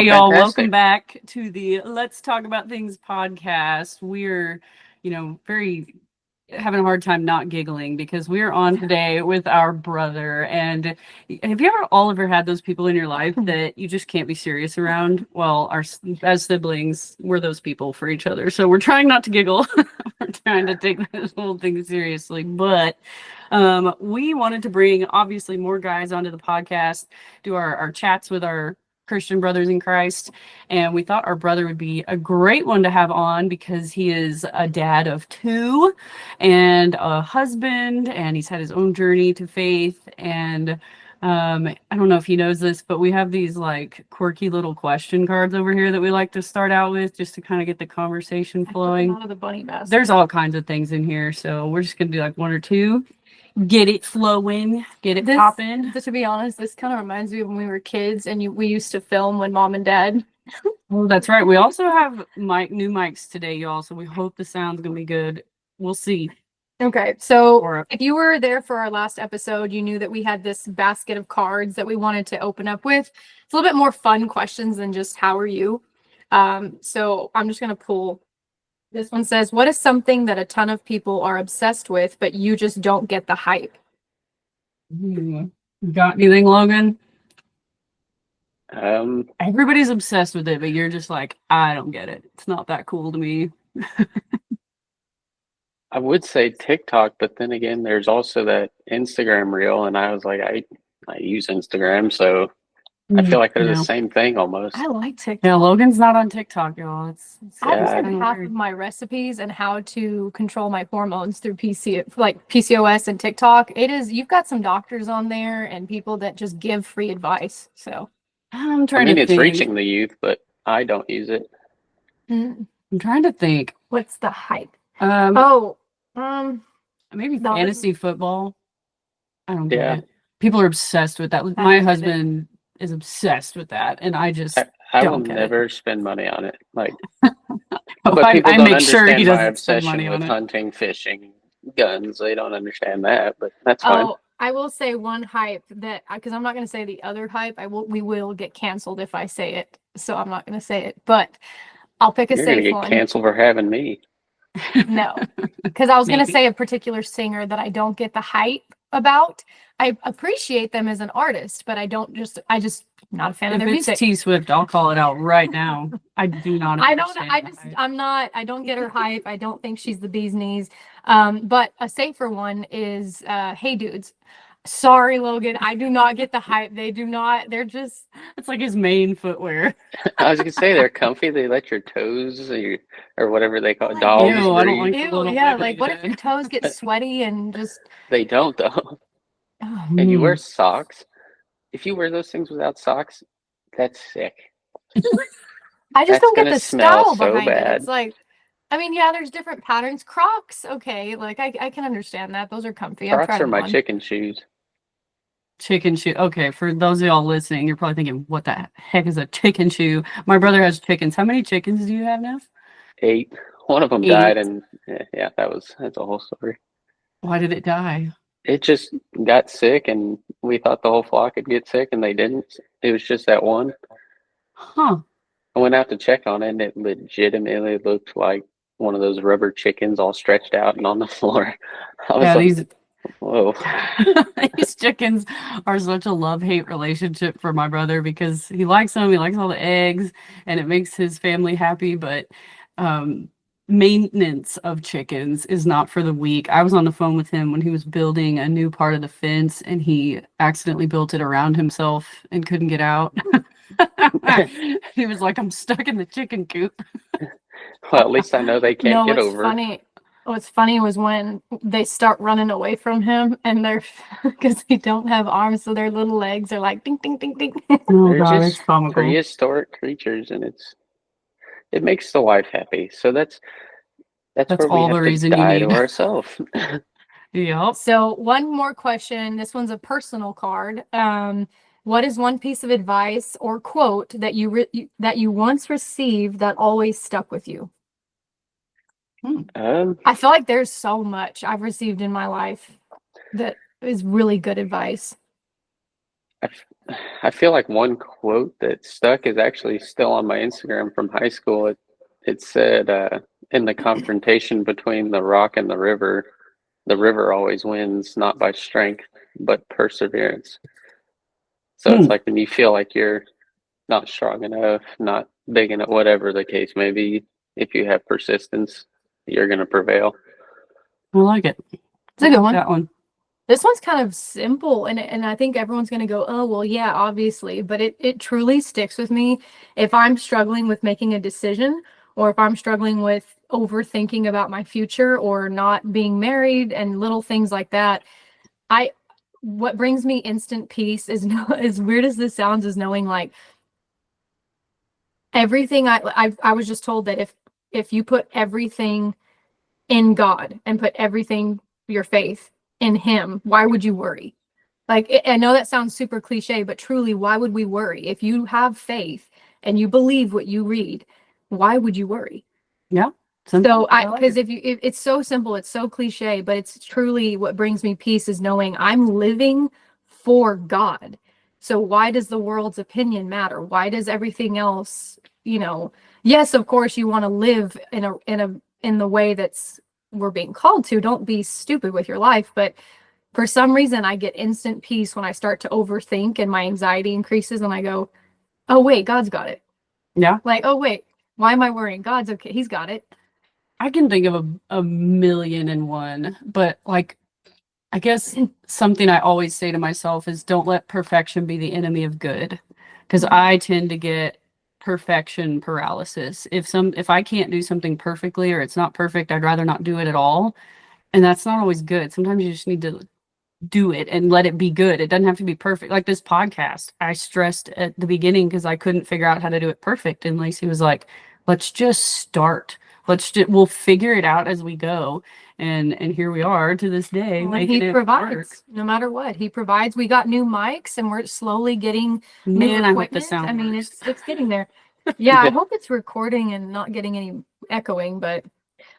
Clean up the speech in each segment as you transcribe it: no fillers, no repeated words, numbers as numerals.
y'all. Welcome fantastic. back to the Let's Talk About Things podcast. We're, very having a hard time not giggling because we're on today with our brother. And have you ever all ever had those people in your life that you just can't be serious around? Well, as siblings, we're those people for each other. So we're trying not to giggle. We're trying to take this whole thing seriously, but we wanted to bring obviously more guys onto the podcast, do our chats with our Christian brothers in Christ. And we thought our brother would be a great one to have on because he is a dad of two and a husband, and he's had his own journey to faith. And I don't know if he knows this, but we have these like quirky little question cards over here that we like to start out with just to kind of get the conversation flowing. Out of the bunny basket. There's all kinds of things in here, so we're just gonna do like one or two. Get it flowing, get it popping. To be honest, this kind of reminds me of when we were kids and we used to film when mom and dad. Oh, that's right. We also have new mics today, y'all, so we hope the sound's gonna be good. We'll see. Okay, so if you were there for our last episode, you knew that we had this basket of cards that we wanted to open up with. It's a little bit more fun questions than just how are you. So I'm just gonna pull. This one says, what is something that a ton of people are obsessed with, but you just don't get the hype? Got anything, Logan? Um, Everybody's obsessed with it, but you're just like, I don't get it. It's not that cool to me. I would say TikTok, but then again, there's also that Instagram reel, and I was like, I use Instagram, so I feel like they're the same thing almost. I like TikTok. Yeah, Logan's not on TikTok, y'all. I've learned half of my recipes and how to control my hormones through PCOS and TikTok. You've got some doctors on there and people that just give free advice. So I'm trying to think. It's reaching the youth, but I don't use it. I'm trying to think. What's the hype? Maybe fantasy football. I don't get it. People are obsessed with that. My husband is obsessed with that, and I just I will never spend money on it. Like, but people don't make sure he understand my doesn't spend money obsession on with it. hunting, fishing, guns. They don't understand that, but that's fine. I will say one hype that because I'm not going to say the other hype. We will get canceled if I say it, so I'm not going to say it. But I'll pick a safe one. You're going to get canceled for having me. No, because I was going to say a particular singer that I don't get the hype about. I appreciate them as an artist, but I just not a fan of their music. If it's T Swift, I'll call it out right now. I do not. I don't get her hype. I don't think she's the bee's knees. But a safer one is Hey Dudes. Sorry, Logan. I do not get the hype. They do not. They're just. It's like his main footwear. I was gonna say they're comfy. They let your toes or whatever they call it, dogs breathe. I don't like yeah, like what if your toes get sweaty and just? They don't though. And you wear socks. If you wear those things without socks, that's sick. I just don't get the style behind bad. it. It's like, I mean, yeah, there's different patterns. Crocs, okay, like I can understand that. Those are comfy. Crocs are my chicken shoes. Chicken shoe. Okay, for those of y'all listening, you're probably thinking, what the heck is a chicken shoe? My brother has chickens. How many chickens do you have now? 8. One of them died, and yeah, that's a whole story. Why did it die? It just got sick, and we thought the whole flock would get sick, and they didn't. It was just that one. Huh. I went out to check on it, and it legitimately looked like one of those rubber chickens all stretched out and on the floor. Whoa. These chickens are such a love-hate relationship for my brother because he likes them, he likes all the eggs, and it makes his family happy, but maintenance of chickens is not for the weak. I was on the phone with him when he was building a new part of the fence, and he accidentally built it around himself and couldn't get out. He was like, I'm stuck in the chicken coop. Well, at least I know they can't get over. What's funny was when they start running away from him, and they're because they don't have arms, so their little legs are like ding, ding, ding, ding. They're just prehistoric creatures, and it makes the wife happy. So that's where all we the have reason to die you need to ourselves. Yep. So one more question. This one's a personal card. What is one piece of advice or quote that you once received that always stuck with you? I feel like there's so much I've received in my life that is really good advice. I feel like one quote that stuck is actually still on my Instagram from high school. It said, in the confrontation between the rock and the river always wins, not by strength, but perseverance. So it's like when you feel like you're not strong enough, not big enough, whatever the case may be, if you have persistence, you're going to prevail. I like it. It's a good one. That one. This one's kind of simple, and I think everyone's going to go, oh, well, yeah, obviously, but it truly sticks with me. If I'm struggling with making a decision, or if I'm struggling with overthinking about my future or not being married and little things like that, what brings me instant peace is as weird as this sounds, is knowing like everything I was just told that if you put everything in God and put everything, your faith, in him, why would you worry? Like, I know that sounds super cliche, but truly, why would we worry? If you have faith and you believe what you read, why would you worry? Yeah. So because if it's so simple, it's so cliche, but it's truly what brings me peace is knowing I'm living for God. So why does the world's opinion matter? Why does everything else, yes, of course you want to live in the way that's we're being called to. Don't be stupid with your life, but for some reason I get instant peace when I start to overthink and my anxiety increases and I go, oh wait, God's got it. Yeah. Like, oh wait, why am I worrying? God's okay. He's got it. I can think of a million and one, but like, I guess something I always say to myself is don't let perfection be the enemy of good. Because I tend to get perfection paralysis. If I can't do something perfectly or it's not perfect, I'd rather not do it at all. And that's not always good. Sometimes you just need to do it and let it be good. It doesn't have to be perfect. Like this podcast, I stressed at the beginning because I couldn't figure out how to do it perfect. And Lacey was like, let's just start. We'll figure it out as we go. And here we are to this day. Well, he provides no matter what. He provides. We got new mics and we're slowly getting new equipment. I hope the sound works. It's getting there. Yeah, I hope it's recording and not getting any echoing, but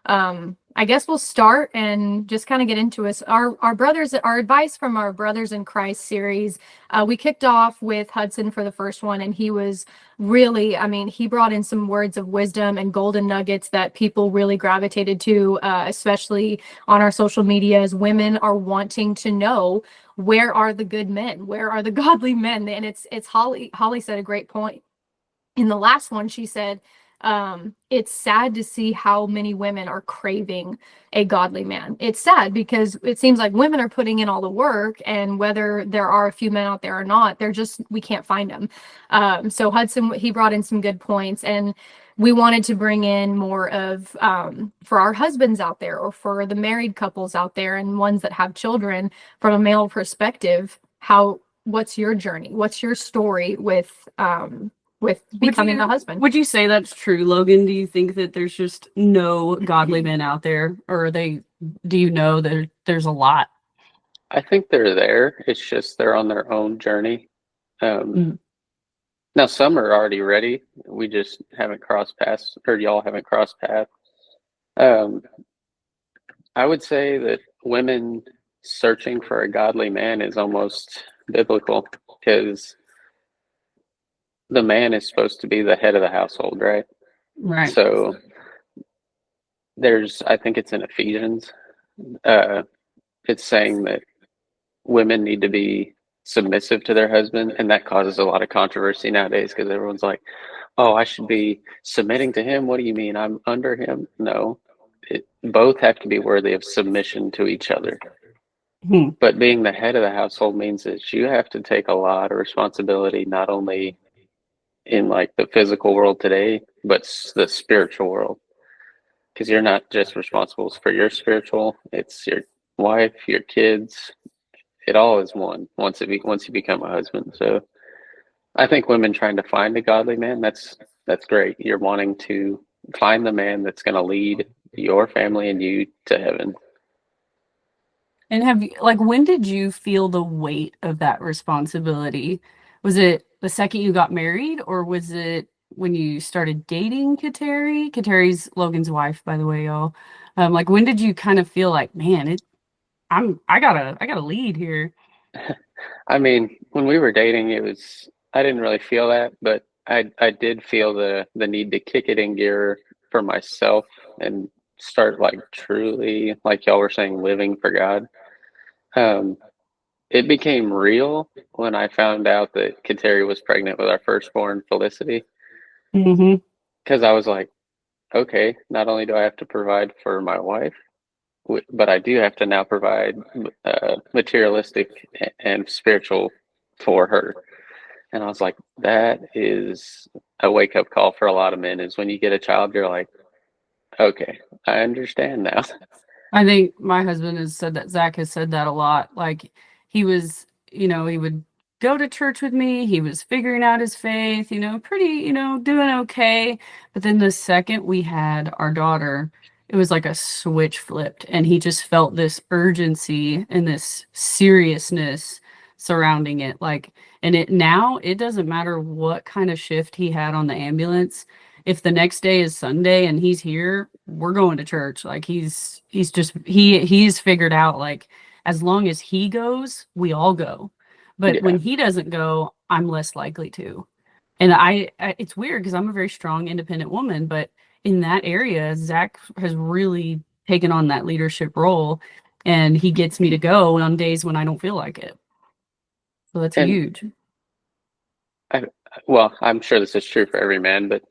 I guess we'll start and just kind of get into us. Our advice from our Brothers in Christ series. We kicked off with Hudson for the first one, and he was really, he brought in some words of wisdom and golden nuggets that people really gravitated to, especially on our social media, as women are wanting to know, where are the good men? Where are the godly men? And it's Holly said a great point. In the last one, she said, it's sad to see how many women are craving a godly man. It's sad because it seems like women are putting in all the work, and whether there are a few men out there or not, we can't find them. So Hudson, he brought in some good points, and we wanted to bring in more of, for our husbands out there or for the married couples out there and ones that have children, from a male perspective, what's your journey? What's your story with becoming a husband? Would you say that's true, Logan? Do you think that there's just no godly men out there, or do you know that there's a lot? I think they're there. It's just they're on their own journey. Now some are already ready. We just haven't crossed paths, or y'all haven't crossed paths. I would say that women searching for a godly man is almost biblical, because the man is supposed to be the head of the household, right? Right. So I think it's in Ephesians, it's saying that women need to be submissive to their husband, and that causes a lot of controversy nowadays because everyone's like, oh, I should be submitting to him. What do you mean? I'm under him? No, both have to be worthy of submission to each other. But being the head of the household means that you have to take a lot of responsibility, not only in like the physical world today, but the spiritual world. Because you're not just responsible for your spiritual, it's your wife, your kids. It all is one once you become a husband. So I think women trying to find a godly man, that's great. You're wanting to find the man that's going to lead your family and you to heaven. And when did you feel the weight of that responsibility? Was it the second you got married, or was it when you started dating Kateri? Kateri's Logan's wife, by the way, y'all. When did you kind of feel like, man, I gotta lead here? I mean, when we were dating, I didn't really feel that, but I did feel the need to kick it in gear for myself and start like truly, like y'all were saying, living for God. Um, it became real when I found out that Kateri was pregnant with our firstborn, Felicity, Hmm. because I was like, okay, not only do I have to provide for my wife, but I do have to now provide materialistic and spiritual for her. And I was like, that is a wake up call for a lot of men. Is when you get a child, you're like, okay, I understand now. I think my husband has said that. Zach has said that a lot. Like he was, he would go to church with me. He was figuring out his faith, pretty, doing okay. But then the second we had our daughter, it was like a switch flipped, and he just felt this urgency and this seriousness surrounding it. Like, and it doesn't matter what kind of shift he had on the ambulance. If the next day is Sunday and he's here, we're going to church. Like he's figured out, like, as long as he goes, we all go. But Yeah. when he doesn't go, I'm less likely to. And it's weird because I'm a very strong, independent woman, but in that area, Zach has really taken on that leadership role, and he gets me to go on days when I don't feel like it. So that's And huge. I, well, I'm sure this is true for every man, but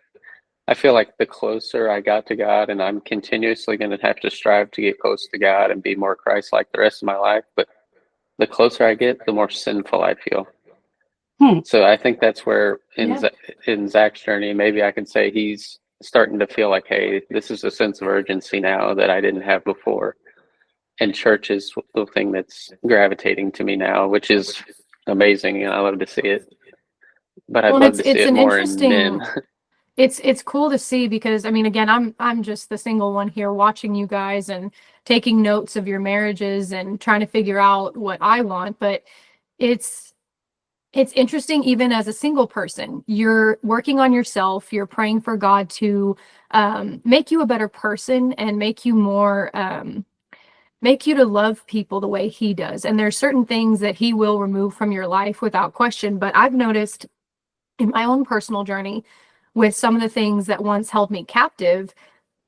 I feel like the closer I got to God, and I'm continuously going to have to strive to get close to God and be more Christ-like the rest of my life. But the closer I get, the more sinful I feel. Hmm. So I think that's where Yeah. in Zach's journey, maybe I can say he's starting to feel like, hey, this is a sense of urgency now that I didn't have before. And church is the thing that's gravitating to me now, which is amazing, and I love to see it. But I'd Well, and love it's to see it's it an more in interesting men. it's cool to see because I mean again I'm just the single one here watching you guys and taking notes of your marriages and trying to figure out what I want, but it's it's interesting even as a single person. You're working on yourself, you're praying for God to make you a better person and make you more make you to love people the way he does. And there's certain things that he will remove from your life without question, but I've noticed in my own personal journey with some of the things that once held me captive,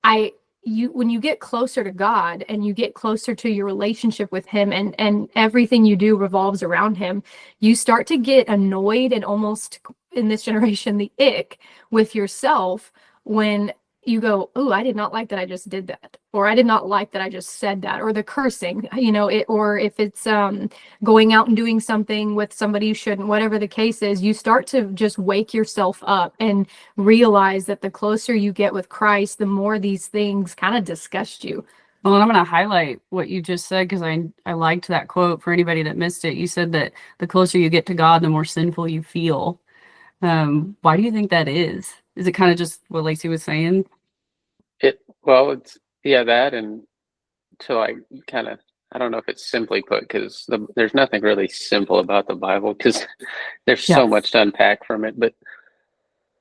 I you when you get closer to God and you get closer to your relationship with him and everything you do revolves around him, you start to get annoyed and almost in this generation the ick with yourself when you go, "Oh, I did not like that I just did that," or "I did not like that I just said that," or the cursing, or if it's going out and doing something with somebody you shouldn't, whatever the case is, you start to just wake yourself up and realize that the closer you get with Christ, the more these things kind of disgust you. Well, and I'm going to highlight what you just said because I liked that quote for anybody that missed it. You said that the closer you get to God, the more sinful you feel. Why do you think that is? Is it kind of just what Lacey was saying? It's yeah, that, and to like kind of, I don't know if it's simply put, because there's nothing really simple about the Bible because there's Yeah. so much to unpack from it. But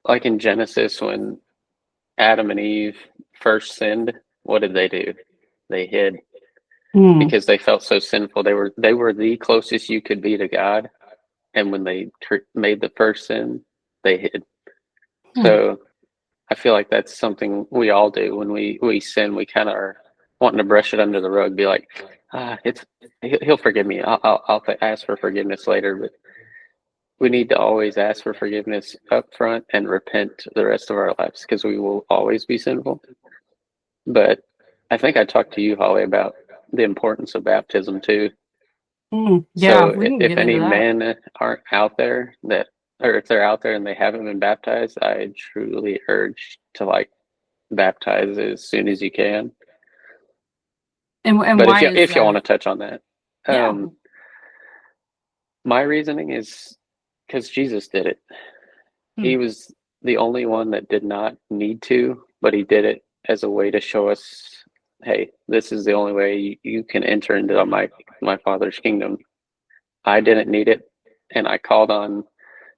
like in Genesis, when Adam and Eve first sinned, what did they do? They hid Hmm. because they felt so sinful. They were the closest you could be to God, and when they made the first sin, they hid. Hmm. So I feel like that's something we all do when we sin. We kind of are wanting to brush it under the rug, be like, it's he'll forgive me. I'll ask for forgiveness later. But we need to always ask for forgiveness up front and repent the rest of our lives because we will always be sinful. But I think I talked to you, Holly, about the importance of baptism too. Hmm. Yeah, So we can if get into any that. men aren't out there or if they're out there and they haven't been baptized, I truly urge to like baptize as soon as you can. And But if why you is if you want that? to touch on that, Yeah. um, my reasoning is because Jesus did it. Hmm. He was the only one that did not need to, but he did it as a way to show us, hey, this is the only way you can enter into my Father's kingdom. I didn't need it, and I called on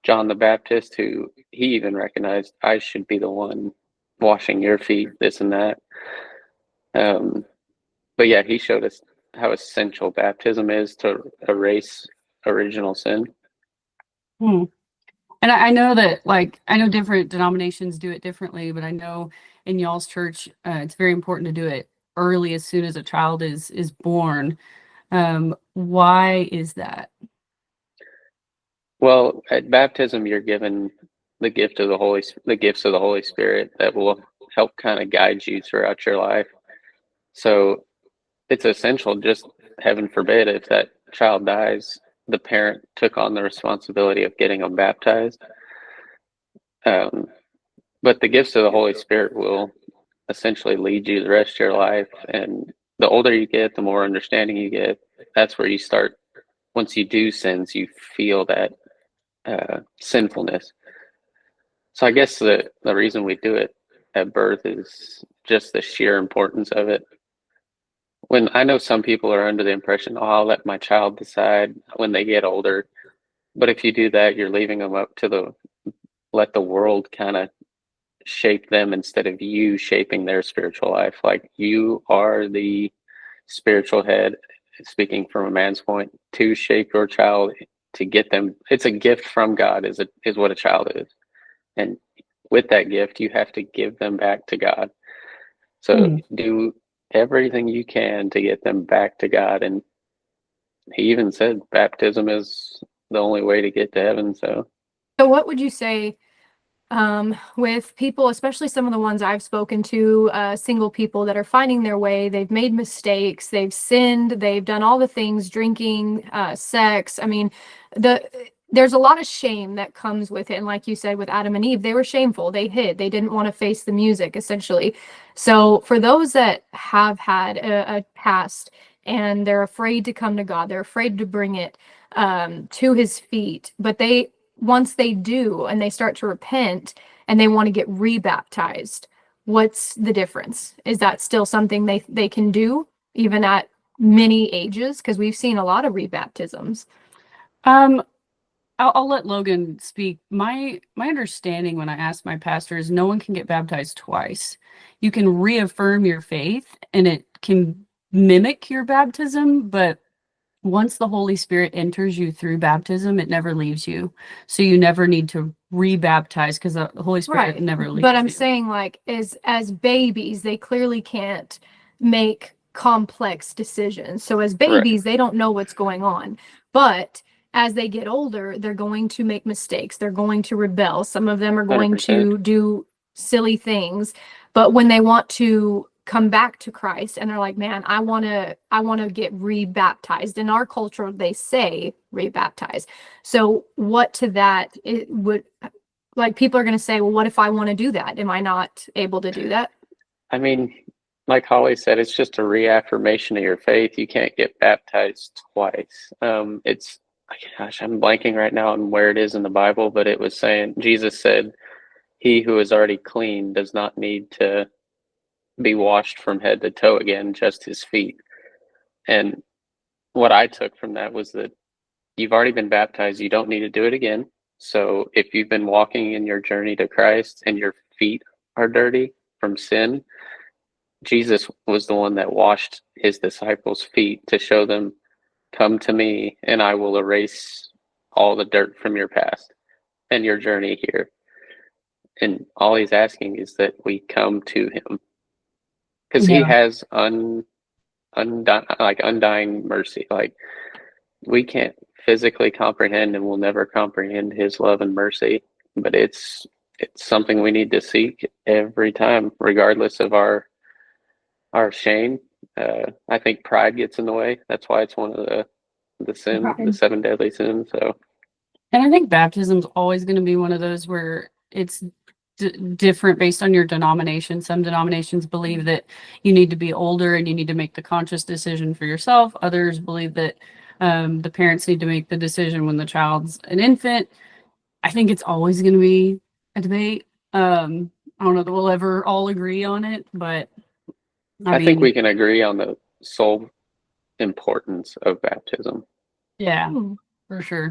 John the Baptist, who he even recognized I should be the one washing your feet, this and that. Um, but yeah, he showed us how essential baptism is to erase original sin. Hmm. And I know that, like, I know different denominations do it differently, but I know in y'all's church, it's very important to do it early, as soon as a child is born. Why is that? Well, at baptism, you're given the gift of the gifts of the Holy Spirit that will help kind of guide you throughout your life. So it's essential, just heaven forbid, if that child dies, the parent took on the responsibility of getting them baptized. Um, but the gifts of the Holy Spirit will essentially lead you the rest of your life. And the older you get, the more understanding you get. That's where you start. Once you do sins, you feel that sinfulness. So I guess the reason we do it at birth is just the sheer importance of it. When I know some people are under the impression, oh, I'll let my child decide when they get older. But if you do that, you're leaving them up to let the world kind of shape them instead of you shaping their spiritual life. Like, you are the spiritual head, speaking from a man's point, to shape your child, to get them. It's a gift from God, is what a child is. And with that gift, you have to give them back to God. So do everything you can to get them back to God. And he even said baptism is the only way to get to heaven. So what would you say with people, especially some of the ones I've spoken to, single people that are finding their way, they've made mistakes, they've sinned, they've done all the things, drinking, sex. I mean, there's a lot of shame that comes with it. And like you said, with Adam and Eve, they were shameful. They hid. They didn't want to face the music, essentially. So for those that have had a past and they're afraid to come to God, they're afraid to bring it to his feet, but once they do and they start to repent and they want to get rebaptized, what's the difference? Is that still something they can do even at many ages? Because we've seen a lot of rebaptisms. I'll let Logan speak. My understanding when I asked my pastor is no one can get baptized twice. You can reaffirm your faith and it can mimic your baptism, but once the Holy Spirit enters you through baptism, it never leaves you. So you never need to rebaptize because the Holy Spirit Right. never leaves But I'm you. saying, like, as babies, they clearly can't make complex decisions. So as right, babies, they don't know what's going on. But as they get older, they're going to make mistakes. They're going to rebel. Some of them are going 100%. to do silly things. But when they want to come back to Christ and they're like, man, I want to get rebaptized. In our culture, they say rebaptize. So what to that it would, like, people are going to say, well, what if I want to do that? Am I not able to do that? I mean, like Holly said, it's just a reaffirmation of your faith. You can't get baptized twice. Gosh, I'm blanking right now on where it is in the Bible, but it was saying, Jesus said, he who is already clean does not need to be washed from head to toe again, just his feet. And what I took from that was that you've already been baptized. You don't need to do it again. So if you've been walking in your journey to Christ and your feet are dirty from sin, Jesus was the one that washed his disciples' feet to show them, come to me and I will erase all the dirt from your past and your journey here. And all he's asking is that we come to him because he Yeah. has undying mercy. Like, we can't physically comprehend and will never comprehend his love and mercy, but it's something we need to seek every time, regardless of our shame. I think pride gets in the way. That's why it's one of the Right. seven deadly sins. So And I think baptism's always going to be one of those where it's different based on your denomination. Some denominations believe that you need to be older and you need to make the conscious decision for yourself. Others believe that the parents need to make the decision when the child's an infant. I think it's always going to be a debate. I don't know that we'll ever all agree on it, but I I think we mean, can agree on the sole importance of baptism. yeah, Hmm. for sure.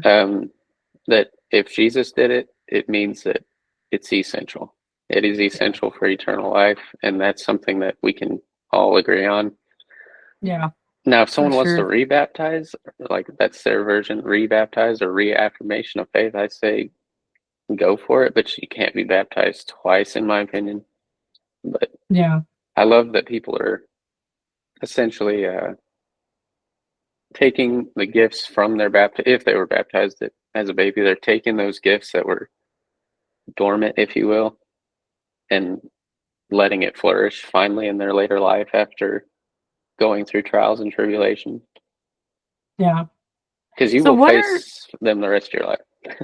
That if Jesus did it, it means that it's essential. It is essential for eternal life, and that's something that we can all agree on. Yeah. Now, if for someone wants to sure. rebaptize, like that's their version, rebaptize or reaffirmation of faith, I say go for it, but you can't be baptized twice, in my opinion. But Yeah. I love that people are essentially taking the gifts from their if they were baptized as a baby, they're taking those gifts that were dormant, if you will, and letting it flourish finally in their later life after going through trials and tribulation. Yeah. Because you So will what are face them the rest of your life.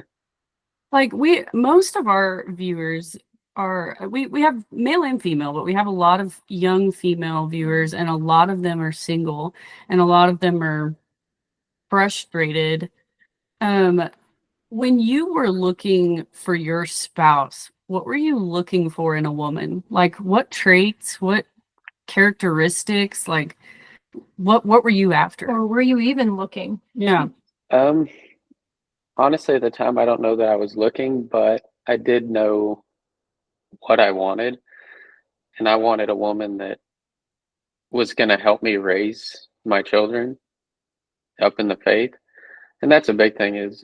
like most of our viewers are we have male and female, but we have a lot of young female viewers, and a lot of them are single, and a lot of them are frustrated. Um, when you were looking for your spouse, what were you looking for in a woman? Like what traits, what characteristics, like what were you after? Or were you even looking? Yeah. Um, Honestly, at the time, I don't know that I was looking, but I did know what I wanted, and I wanted a woman that was going to help me raise my children up in the faith. And that's a big thing is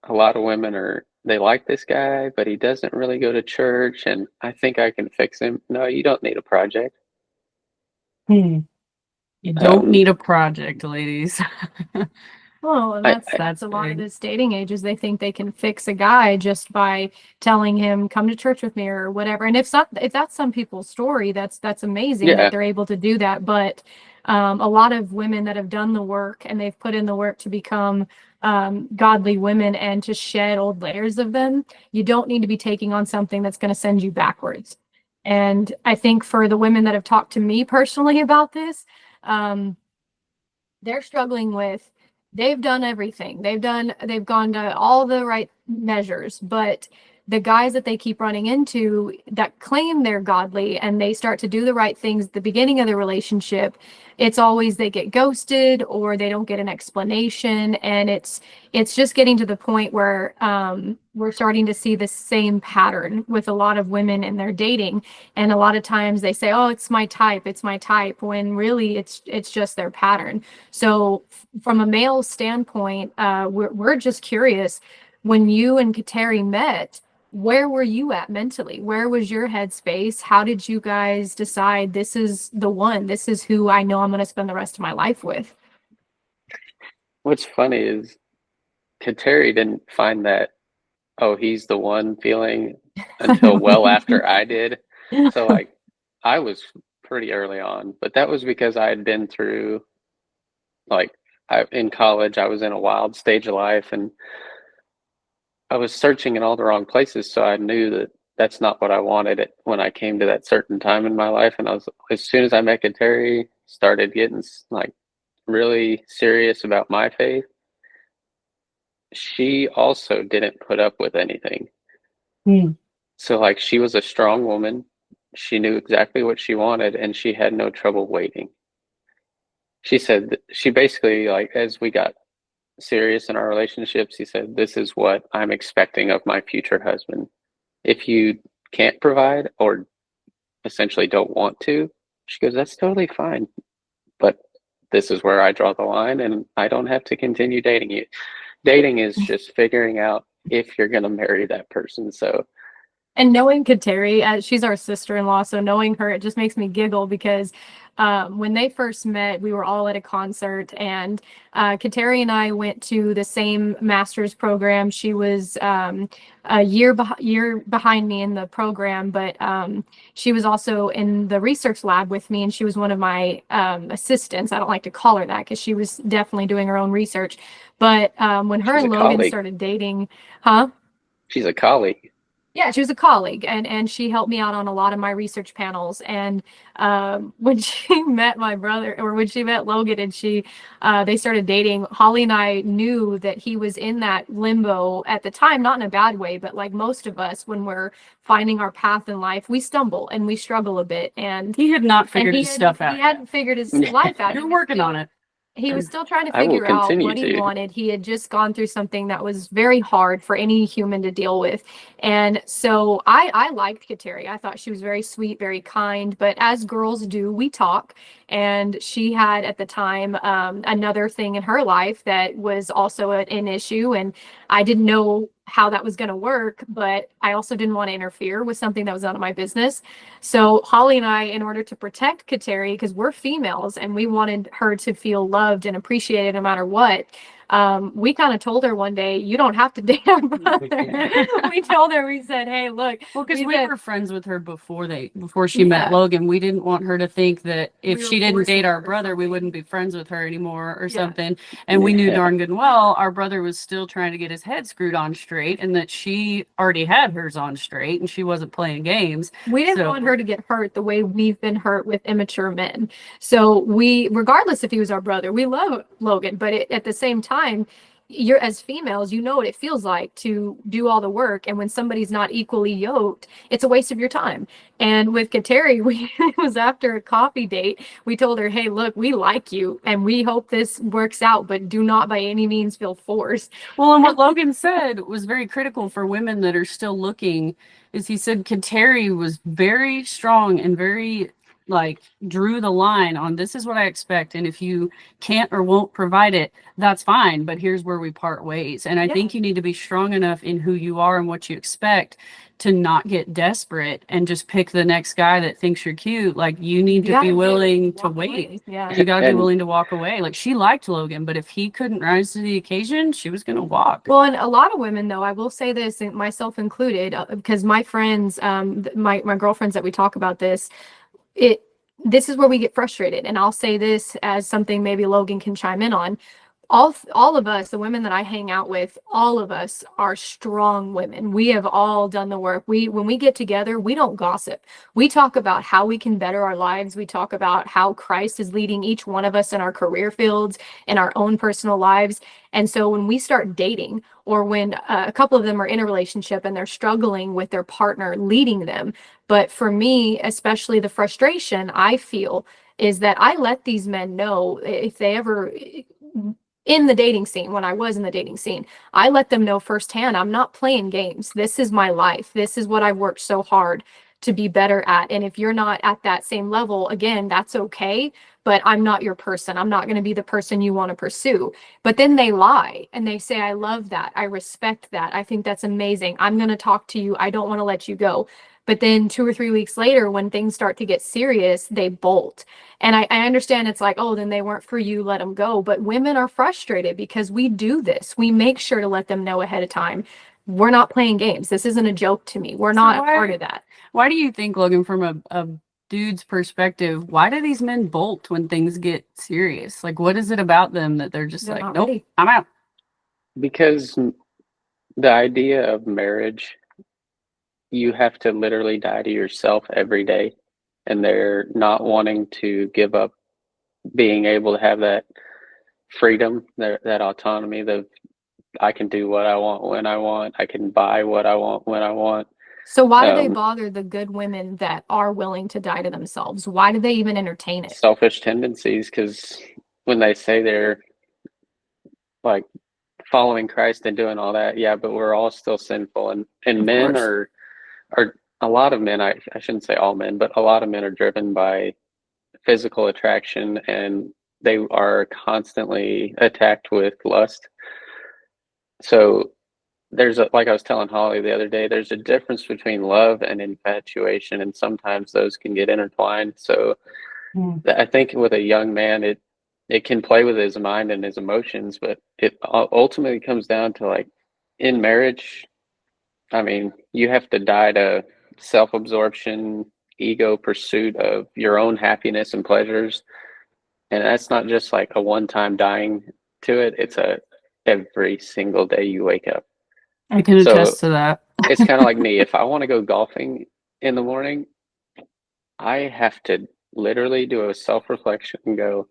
a lot of women they like this guy, but he doesn't really go to church, and I think I can fix him. No, you don't need a project. Hmm. You don't Um, need a project, ladies. Well, and I, that's I that's a lot of big. this dating ages. They think they can fix a guy just by telling him, "Come to church with me" or whatever. And if that's some people's story, that's amazing that yeah, they're able to do that. But a lot of women that have done the work and they've put in the work to become godly women and to shed old layers of them, you don't need to be taking on something that's going to send you backwards. And I think for the women that have talked to me personally about this, um, they're struggling with, they've done everything, they've gone to all the right measures, but the guys that they keep running into that claim they're godly and they start to do the right things at the beginning of the relationship, it's always they get ghosted or they don't get an explanation, and it's just getting to the point where we're starting to see the same pattern with a lot of women in their dating. And a lot of times they say, oh, it's my type, when really it's just their pattern. So from a male standpoint, we're just curious, when you and Kateri met, where were you at mentally? Where was your headspace? How did you guys decide this is the one? This is who I know I'm going to spend the rest of my life with? what's funny is Kateri didn't find that, oh, he's the one feeling until well after I did. So, like, I was pretty early on, but that was because I had been through, like, in college, I was in a wild stage of life and I was searching in all the wrong places. So I knew that that's not what I wanted it when I came to that certain time in my life. And as soon as I met Kateri, started getting like really serious about my faith, she also didn't put up with anything. Hmm. So, like, she was a strong woman. She knew exactly what she wanted, and she had no trouble waiting. She said she basically, like, as we got serious in our relationship, she said, "This is what I'm expecting of my future husband. If you can't provide or essentially don't want to," she goes, "that's totally fine. But this is where I draw the line, and I don't have to continue dating you." Dating is just figuring out if you're going to marry that person. So, And knowing Kateri, she's our sister-in-law, so knowing her, it just makes me giggle because when they first met, we were all at a concert, and Kateri and I went to the same master's program. She was a year behind me in the program, but she was also in the research lab with me, and she was one of my assistants. I don't like to call her that because she was definitely doing her own research. But when her she's a and Logan colleague. started dating, huh? She's a colleague. Yeah, she was a colleague, and she helped me out on a lot of my research panels. And when she met my brother, or when she met Logan, and they started dating, Holly and I knew that he was in that limbo at the time, not in a bad way, but like most of us, when we're finding our path in life, we stumble and we struggle a bit. And He had not figured his stuff out he yet. hadn't figured his life out. You're working on it. He was still trying to I will figure out continue what he to. wanted. He had just gone through something that was very hard for any human to deal with. And so I liked Kateri. I thought she was very sweet, very kind. But as girls do, we talk. And she had at the time another thing in her life that was also an issue. And I didn't know how that was going to work, but I also didn't want to interfere with something that was out of my business. So Holly and I, in order to protect Kateri, because we're females and we wanted her to feel loved and appreciated no matter what, we kind of told her one day, you don't have to date our brother. We told her, we said, hey, look. Well, because we said, were friends with her before she met Logan. We didn't want her to think that if she didn't date our brother, we wouldn't be friends with her anymore or something. And we knew darn good and well our brother was still trying to get his head screwed on straight, and that she already had hers on straight and she wasn't playing games. We didn't want her to get hurt the way we've been hurt with immature men. So we, regardless if he was our brother, we love Logan, but at the same time, you're, as females, you know what it feels like to do all the work, and when somebody's not equally yoked, it's a waste of your time. And with Kateri, it was after a coffee date. We told her, hey, look, we like you and we hope this works out, but do not by any means feel forced. Well, and what Logan said was very critical for women that are still looking, is he said Kateri was very strong and very drew the line on, this is what I expect, and if you can't or won't provide it, that's fine, but here's where we part ways. And I think you need to be strong enough in who you are and what you expect to not get desperate and just pick the next guy that thinks you're cute. Like, you need to be willing to wait. You gotta be willing to walk away. Like, she liked Logan, but if he couldn't rise to the occasion, she was gonna walk. Well, and a lot of women, though, I will say this, myself included, because my friends, my girlfriends that we talk about this, this is where we get frustrated. And I'll say this as something maybe Logan can chime in on. All of us, the women that I hang out with, all of us are strong women. We have all done the work. When we get together, we don't gossip. We talk about how we can better our lives. We talk about how Christ is leading each one of us in our career fields, in our own personal lives. And so when we start dating, or when a couple of them are in a relationship and they're struggling with their partner leading them, but for me, especially, the frustration I feel is that I let these men know, if they ever, in the dating scene, when I was in the dating scene, I let them know firsthand, I'm not playing games. This is my life. This is what I've worked so hard to be better at. And if you're not at that same level, again, that's okay, but I'm not your person. I'm not going to be the person you want to pursue. But then they lie and they say, I love that. I respect that. I think that's amazing. I'm going to talk to you. I don't want to let you go. But then 2 or 3 weeks later, when things start to get serious, they bolt. And I understand it's like, oh, then they weren't for you, let them go. But women are frustrated because we do this. We make sure to let them know ahead of time. We're not playing games. This isn't a joke to me. We're not a part of that. Why do you think, Logan, from a dude's perspective, why do these men bolt when things get serious? Like, what is it about them that they're just like, nope, I'm out? Because the idea of marriage, you have to literally die to yourself every day, and they're not wanting to give up being able to have that freedom, that autonomy, I can do what I want when I want, I can buy what I want when I want. So why do they bother the good women that are willing to die to themselves? Why do they even entertain it? Selfish tendencies, because when they say they're like following Christ and doing all that, yeah, but we're all still sinful, and men are a lot of men, I shouldn't say all men, but a lot of men are driven by physical attraction, and they are constantly attacked with lust. So there's like I was telling Holly the other day, there's a difference between love and infatuation, and sometimes those can get intertwined. So I think with a young man, it can play with his mind and his emotions, but it ultimately comes down to, like, in marriage, I mean, you have to die to self-absorption, ego pursuit of your own happiness and pleasures. And that's not just like a one-time dying to it. It's every single day you wake up. I can attest to that. It's kind of like me. If I want to go golfing in the morning, I have to literally do a self-reflection and go,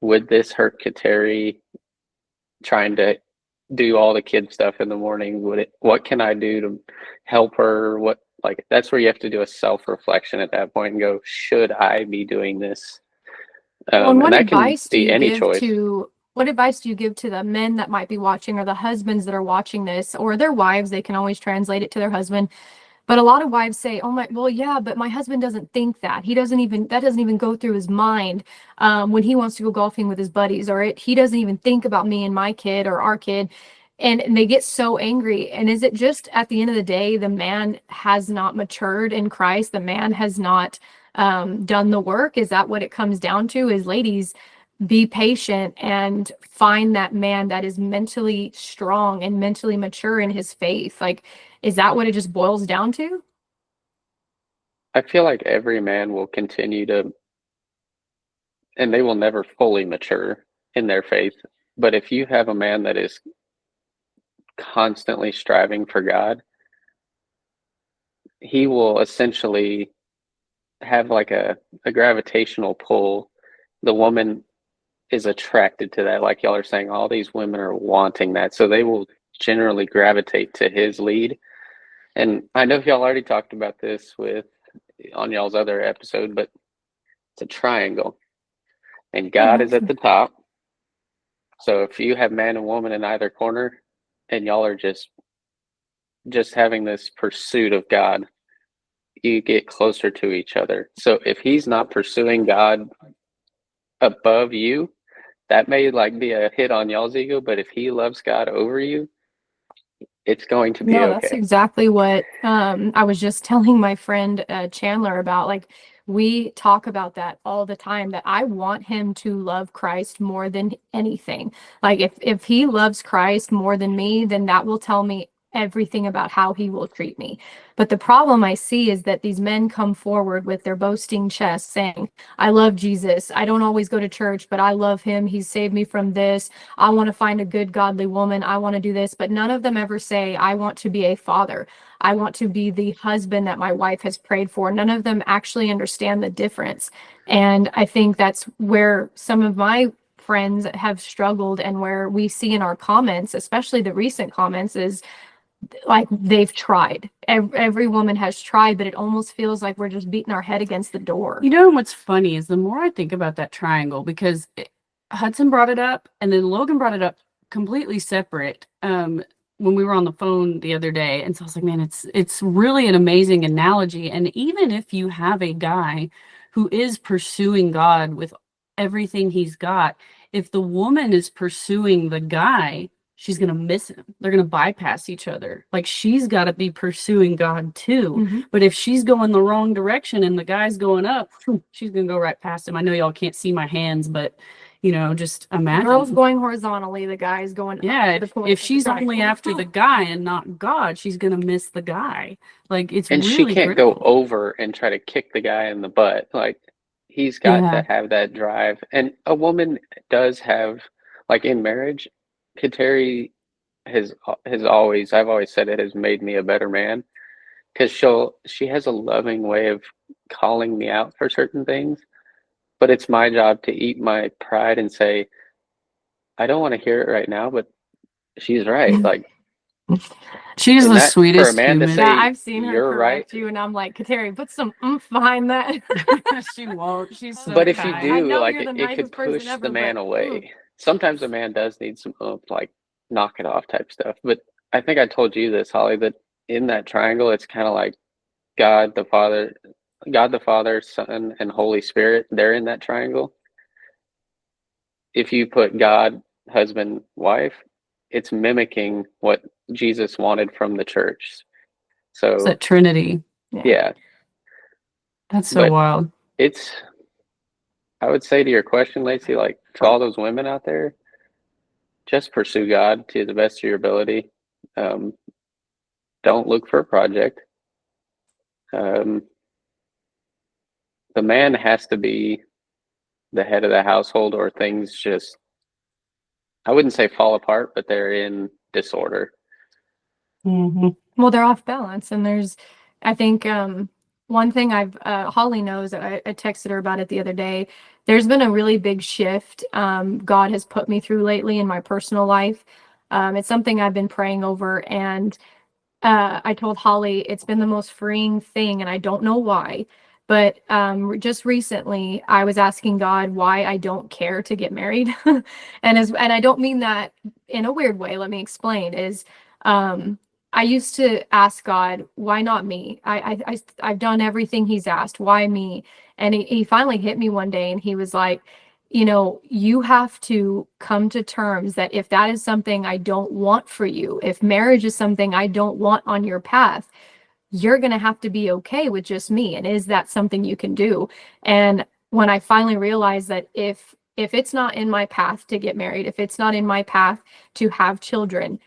would this hurt Kateri trying to do all the kid stuff in the morning? What can I do to help her? That's where you have to do a self-reflection at that point and go, should I be doing this? And what advice do you give to the men that might be watching, or the husbands that are watching this, or their wives? They can always translate it to their husband. But a lot of wives say, "Oh my, well, yeah, but my husband doesn't think that. That doesn't even go through his mind when he wants to go golfing with his buddies, or he doesn't even think about me and my kid or our kid." And they get so angry. And is it just at the end of the day, the man has not matured in Christ? The man has not done the work? Is that what it comes down to? Is, ladies, be patient and find that man that is mentally strong and mentally mature in his faith. Like, is that what it just boils down to? I feel like every man will continue to, and they will never fully mature in their faith. But if you have a man that is constantly striving for God, he will essentially have like a gravitational pull. The woman is attracted to that. Like y'all are saying, all these women are wanting that. So they will generally gravitate to his lead. And I know y'all already talked about this on y'all's other episode, but it's a triangle. And God is at the top. So if you have man and woman in either corner and y'all are just having this pursuit of God, you get closer to each other. So if he's not pursuing God above you, that may like be a hit on y'all's ego, but if he loves God over you, it's going to be No, that's okay. exactly what I was just telling my friend Chandler about. Like, we talk about that all the time, that I want him to love Christ more than anything. Like, if he loves Christ more than me, then that will tell me everything about how he will treat me. But the problem I see is that these men come forward with their boasting chest saying, "I love Jesus. I don't always go to church, but I love him. He's saved me from this. I want to find a good, godly woman. I want to do this." But none of them ever say, "I want to be a father. I want to be the husband that my wife has prayed for." None of them actually understand the difference. And I think that's where some of my friends have struggled, and where we see in our comments, especially the recent comments, is like they've tried. Every woman has tried, but it almost feels like we're just beating our head against the door. You know what's funny is the more I think about that triangle, because Hudson brought it up and then Logan brought it up completely separate when we were on the phone the other day. And so I was like, man, it's really an amazing analogy. And even if you have a guy who is pursuing God with everything he's got, if the woman is pursuing the guy, she's going to miss him. They're going to bypass each other. Like, she's got to be pursuing God too. Mm-hmm. But if she's going the wrong direction and the guy's going up, she's going to go right past him. I know y'all can't see my hands, but just imagine. The girl's going horizontally, the guy's going yeah, up. if she's only after the guy and not God, she's going to miss the guy. Like, it's And really she can't critical. go over and try to kick the guy in the butt. Like, he's got to have that drive. And a woman does have, like in marriage, Kateri has always, I've always said, it has made me a better man, because she has a loving way of calling me out for certain things, but it's my job to eat my pride and say, I don't want to hear it right now, but she's right. Like, she's the sweetest for a man human. to say, yeah, I've seen her correct right, you, and I'm like, Kateri, put some oomph behind that. She won't. She's so but if you kind. I do, know like, you're the it could nicest person push ever, the man but away. Sometimes a man does need some oomph, like knock it off type stuff. But I think I told you this, Holly, that in that triangle, it's kind of like God the Father, Son, and Holy Spirit. They're in that triangle. If you put God, husband, wife, it's mimicking what Jesus wanted from the church. So It's that Trinity. yeah, That's so but wild. I would say to your question, Lacey, like, to all those women out there, just pursue God to the best of your ability. Don't look for a project. The man has to be the head of the household, or things just, I wouldn't say fall apart, but they're in disorder. Mm-hmm. well, they're off balance. And I think one thing Holly knows, I texted her about it the other day. There's been a really big shift God has put me through lately in my personal life. It's something I've been praying over, and I told Holly it's been the most freeing thing, and I don't know why. But just recently, I was asking God why I don't care to get married, and I don't mean that in a weird way. Let me explain. Um, I used to ask God, why not me? I've done everything he's asked. Why me? And he finally hit me one day and he was like, you know, you have to come to terms that if that is something I don't want for you, if marriage is something I don't want on your path, you're going to have to be okay with just me. And is that something you can do? And when I finally realized that if it's not in my path to get married, if it's not in my path to have children,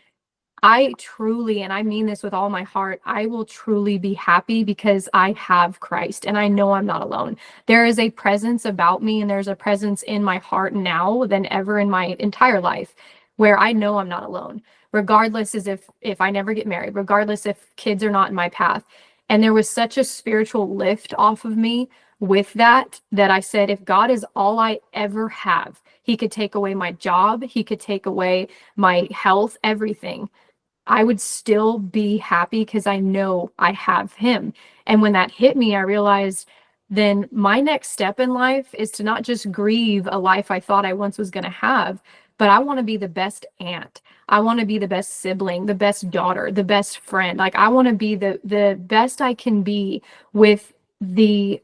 I truly, and I mean this with all my heart, I will truly be happy because I have Christ and I know I'm not alone. There is a presence about me and there's a presence in my heart now than ever in my entire life where I know I'm not alone, regardless as if I never get married, regardless if kids are not in my path. And there was such a spiritual lift off of me with that I said, if God is all I ever have, he could take away my job, he could take away my health, everything. I would still be happy because I know I have him. And when that hit me, I realized then my next step in life is to not just grieve a life I thought I once was going to have, but I want to be the best aunt. I want to be the best sibling, the best daughter, the best friend. Like I want to be the best I can be with the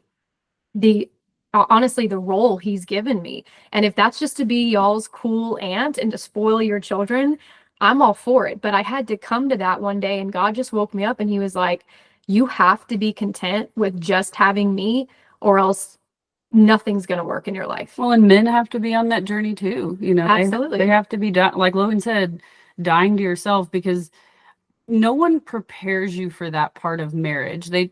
honestly the role he's given me. And if that's just to be y'all's cool aunt and to spoil your children, I'm all for it. But I had to come to that one day and God just woke me up and he was like, you have to be content with just having me or else nothing's going to work in your life. Well, and men have to be on that journey too. You know, Absolutely. they have to be like Logan said, dying to yourself, because no one prepares you for that part of marriage. They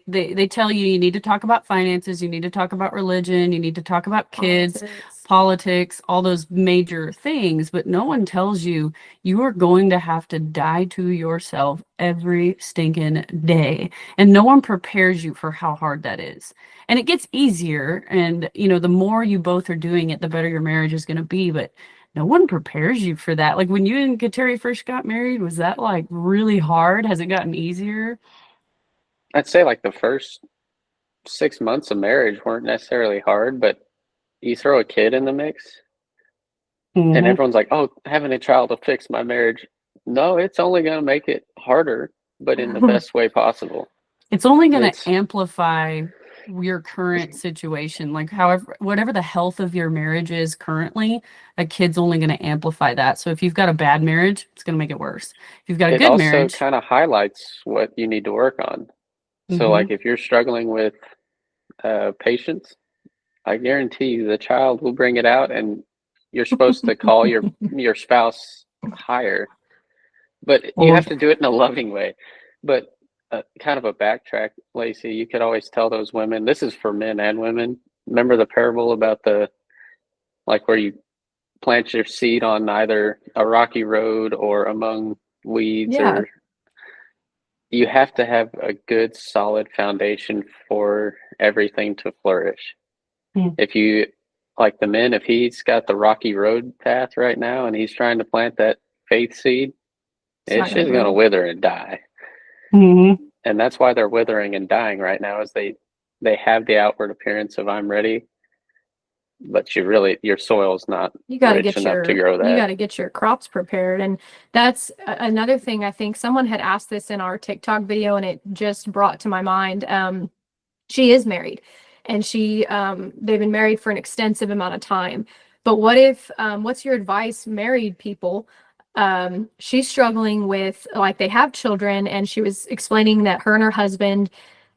tell you need to talk about finances, you need to talk about religion, you need to talk about kids, politics, all those major things, but no one tells you you are going to have to die to yourself every stinking day. And no one prepares you for how hard that is. And it gets easier, and you know, the more you both are doing it, the better your marriage is going to be, but no one prepares you for that. Like when you and Kateri first got married, was that like really hard? Has it gotten easier? I'd say like the first 6 months of marriage weren't necessarily hard, but you throw a kid in the mix and Mhm. everyone's like, oh, having a child will fix my marriage. No, it's only going to make it harder, but in the best way possible. It's only going to It's amplify your current situation. Like, however, whatever the health of your marriage is currently, a kid's only going to amplify that. So if you've got a bad marriage, it's going to make it worse. If you've got a it good also marriage, kind of highlights what you need to work on. So mhm. like if you're struggling with patience, I guarantee you the child will bring it out, and you're supposed to call your spouse higher, but you Or have to do it in a loving way. But kind of a backtrack, Lacey, you could always tell those women, this is for men and women. Remember the parable about the, like where you plant your seed on either a rocky road or among weeds, Yeah. or you have to have a good solid foundation for everything to flourish. mm, If you, like the men, if he's got the rocky road path right now and he's trying to plant that faith seed, It's not it's going to just going to grow. wither and die. mhm. And that's why they're withering and dying right now, is they have the outward appearance of I'm ready, but your soil's not You got to rich get enough to your grow you that. got to get your crops prepared. And that's another thing. I think someone had asked this in our TikTok video and it just brought to my mind. She is married and they've been married for an extensive amount of time. But what if what's your advice, married people? She's struggling with, like, they have children and she was explaining that her and her husband,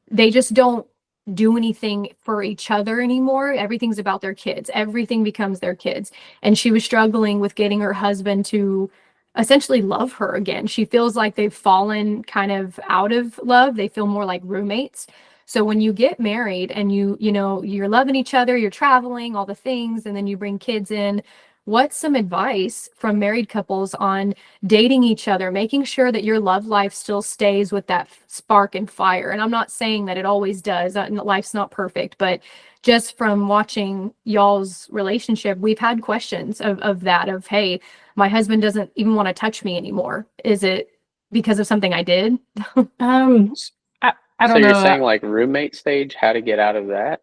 they just don't do anything for each other anymore. Everything's about their kids. Everything becomes their kids. And she was struggling with getting her husband to essentially love her again. She feels like they've fallen kind of out of love. They feel more like roommates. So when you get married and you know, you're loving each other, you're traveling, all the things, and then you bring kids in, what's some advice from married couples on dating each other, making sure that your love life still stays with that spark and fire? And I'm not saying that it always does. Life's not perfect, but just from watching y'all's relationship, we've had questions of that, of, hey, my husband doesn't even want to touch me anymore. Is it because of something I did? Um, I So don't you're know. saying like roommate stage, how to get out of that?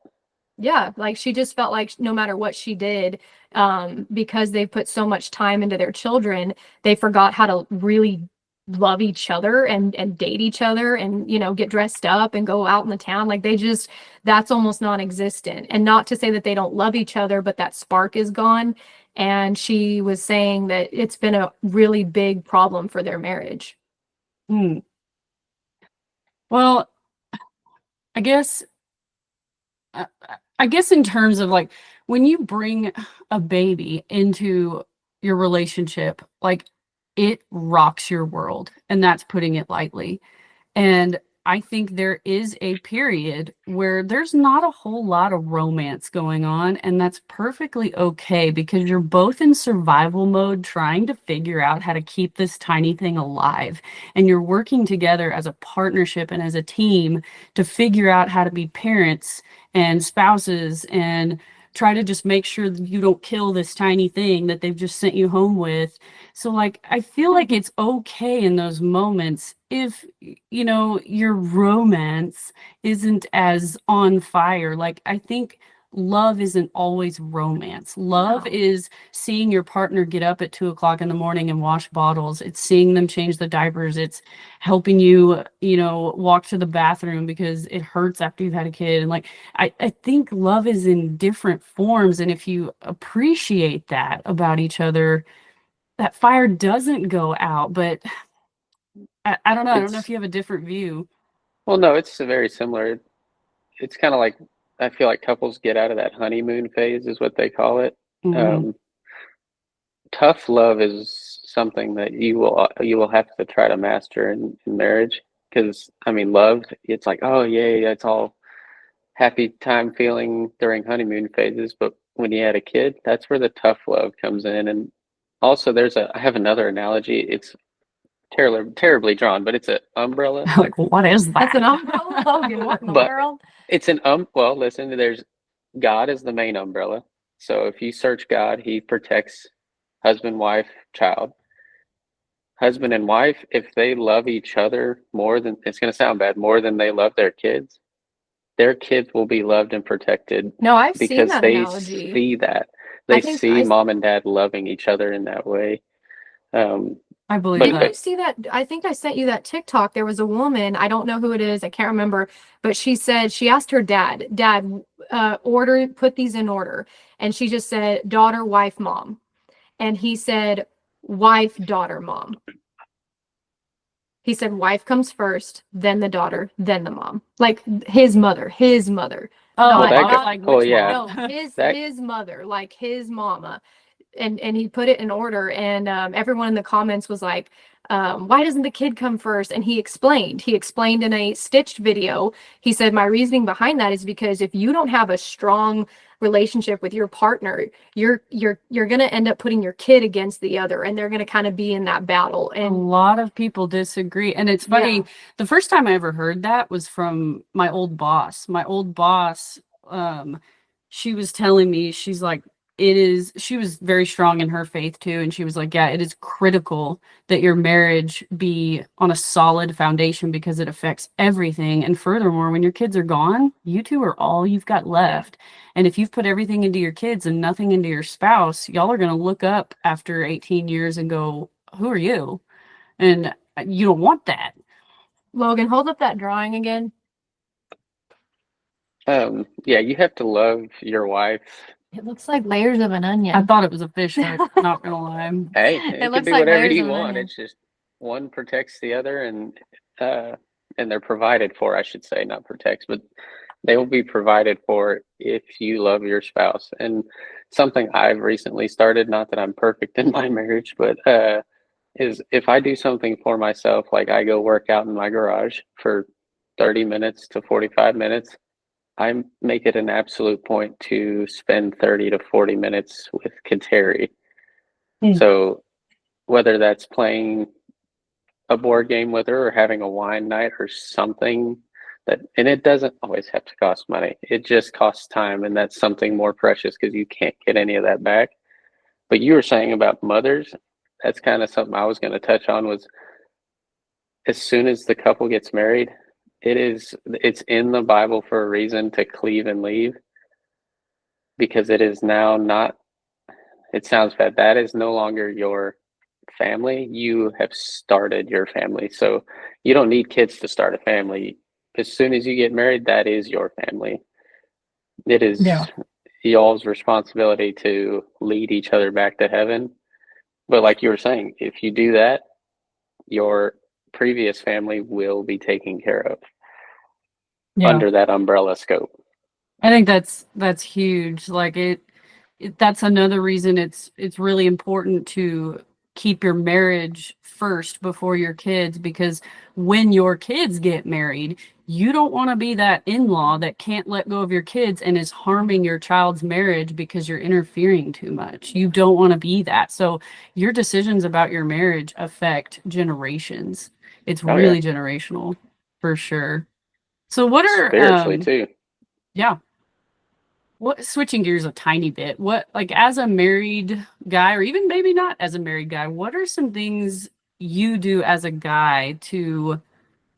Yeah, like she just felt like no matter what she did, because they put so much time into their children, they forgot how to really love each other and date each other and, you know, get dressed up and go out in the town. Like they just, that's almost non-existent. And not to say that they don't love each other, but that spark is gone. And she was saying that it's been a really big problem for their marriage. Hmm. Well, I guess I I guess in terms of like when you bring a baby into your relationship, like it rocks your world, and that's putting it lightly. And I think there is a period where there's not a whole lot of romance going on, and that's perfectly okay because you're both in survival mode trying to figure out how to keep this tiny thing alive. And you're working together as a partnership and as a team to figure out how to be parents and spouses and try to just make sure that you don't kill this tiny thing that they've just sent you home with. So like I feel like it's okay in those moments if you know your romance isn't as on fire. Like I think love isn't always romance. Love No. is seeing your partner get up at 2 o'clock in the morning and wash bottles. It's seeing them change the diapers. It's helping you, you know, walk to the bathroom because it hurts after you've had a kid. And like I think love is in different forms. And if you appreciate that about each other, that fire doesn't go out. But I don't know. I don't know if It's you have a different view. well, no, it's very similar. It's kind of like I feel like couples get out of that honeymoon phase, is what they call it. Hmm. Um, Tough love is something that you will have to try to master in marriage. Because I mean, love, it's like, oh yay, it's all happy time feeling during honeymoon phases. But when you had a kid, that's where the tough love comes in. And also, I have another analogy. It's terribly drawn, but it's an umbrella. Like, what is That's an that? umbrella, Logan. What in the But world? it's well, listen, there's God is the main umbrella. So if you search God, he protects husband, wife, child. Husband and wife, if they love each other more than, it's going to sound bad, more than they love their kids will be loved and protected No, I've seen because that they analogy. see that. I They think see mom and dad loving each other in that way. Um, I believe but didn't you that. see that? I think I sent you that TikTok. There was a woman, I don't know who it is, I can't remember, but she said she asked her dad, put these in order. And she just said daughter, wife, mom. And he said wife, daughter, mom. He said wife comes first, then the daughter, then the mom. Like his mother. Oh, Not not like oh which yeah, no, mom? that his mother, like his mama. And he put it in order, and everyone in the comments was like, why doesn't the kid come first? And he explained in a stitched video. He said my reasoning behind that is because if you don't have a strong relationship with your partner, you're going to end up putting your kid against the other, and they're going to kind of be in that battle. A And lot of people disagree. And it's funny, yeah, the first time I ever heard that was from my old boss. My old boss, um, she was telling me, she's like, she was very strong in her faith too. And she was like, yeah, it is critical that your marriage be on a solid foundation because it affects everything. And furthermore, when your kids are gone, you two are all you've got left. And if you've put everything into your kids and nothing into your spouse, y'all are going to look up after 18 years and go, who are you? And you don't want that. Logan, hold up that drawing again. yeah, you have to love your wife. It looks like layers of an I onion. thought it was a fish hook, not gonna lie. Hey, It it could looks be like whatever layers you of an want. onion. It's just one protects the other, uh, and they're provided for, I should say, not protects, but they will be provided for if you love your spouse. And something I've recently started, not that I'm perfect in my marriage, but is if I do something for myself, like I go work out in my garage for 30 minutes to 45 minutes, I make it an absolute point to spend 30 to 40 minutes with Kateri. Hmm. So whether that's playing a board game with her or having a wine night or something and it doesn't always have to cost money. It just costs time, and that's something more precious because you can't get any of that back. But you were saying about mothers, that's kind of something I was going to touch on was as soon as the couple gets married, it's in the Bible for a reason to cleave and leave because it is now not, it sounds bad, that is no longer your family, you have started your family. So you don't need kids to start a family. As soon as you get married, that is your family. It Yeah. is y'all's responsibility to lead each other back to heaven. But like you were saying, if you do that, your previous family will be taken care of Yeah. under that umbrella scope. I think that's huge. Like that's another reason it's really important to keep your marriage first before your kids, because when your kids get married, you don't want to be that in-law that can't let go of your kids and is harming your child's marriage because you're interfering too much. You don't want to be that. So your decisions about your marriage affect generations. It's Oh yeah, really generational for sure. So what are spiritually too. yeah. What, switching gears a tiny bit, what, like, as a married guy, or even maybe not as a married guy, what are some things you do as a guy to,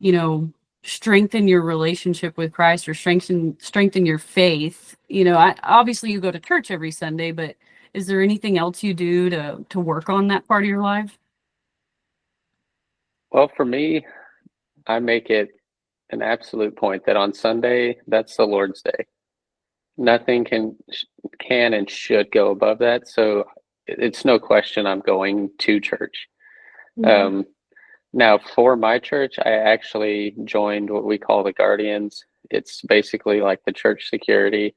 you know, strengthen your relationship with Christ, or strengthen your faith? Obviously you go to church every Sunday, but is there anything else you do to work on that part of your life? Well, for me, I make it an absolute point that on Sunday, that's the Lord's day. Nothing can and should go above that. So it's no question I'm going to church. Mhm. Um, Now, for my church, I actually joined what we call the Guardians. It's basically like the church security,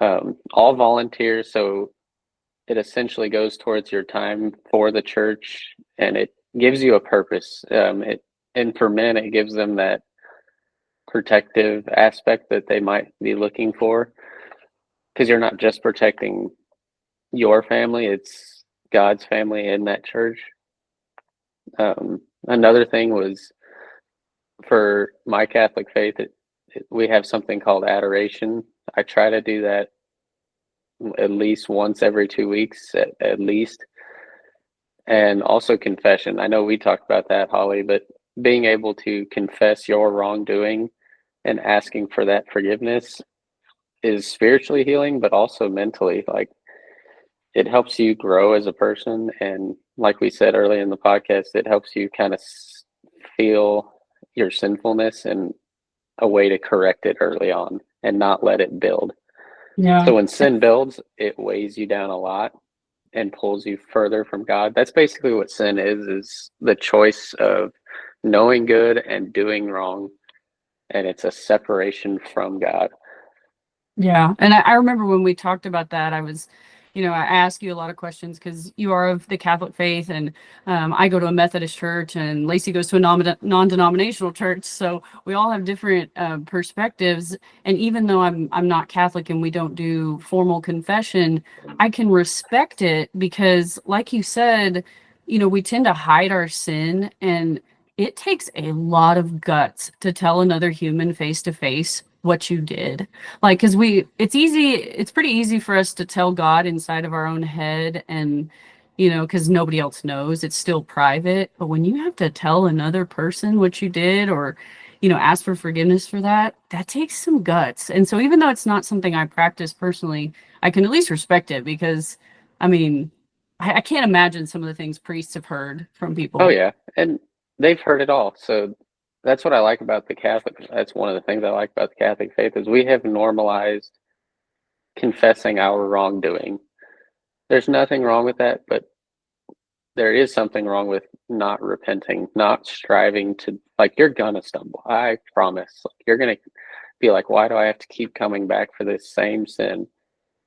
all volunteers. So it essentially goes towards your time for the church, and it gives you a purpose. And for men, it gives them that protective aspect that they might be looking for, because you're not just protecting your family; it's God's family in that church. Another thing was, for my Catholic faith, we have something called adoration. I try to do that at least once every 2 weeks, at least. And also confession. I know we talked about that, Holly, but being able to confess your wrongdoing and asking for that forgiveness is spiritually healing, but also mentally. Like, it helps you grow as a person. And like we said earlier in the podcast, it helps you kind of feel your sinfulness and a way to correct it early on and not let it build. Yeah. So when sin builds, it weighs you down a lot and pulls you further from God. That's basically what sin is the choice of knowing good and doing wrong, and it's a separation from God. Yeah. And I remember when we talked about that, I asked you a lot of questions because you are of the Catholic faith, and I go to a Methodist church, and Lacey goes to a non-denominational church. So we all have different perspectives. And even though I'm not Catholic and we don't do formal confession, I can respect it because, like you said, we tend to hide our sin, and it takes a lot of guts to tell another human face to face what you did. Like, because it's pretty easy for us to tell God inside of our own head, and because nobody else knows, it's still private. But when you have to tell another person what you did, or ask for forgiveness for that takes some guts. And so even though it's not something I practice personally, I can at least respect it, because I mean, I can't imagine some of the things priests have heard from Oh people. yeah, and they've heard it all. So that's what I like about the Catholic. That's one of the things I like about the Catholic faith is we have normalized confessing our wrongdoing. There's nothing wrong with that, but there is something wrong with not repenting, not striving to, like, you're gonna stumble. I promise. Like, you're gonna be like, why do I have to keep coming back for this same sin?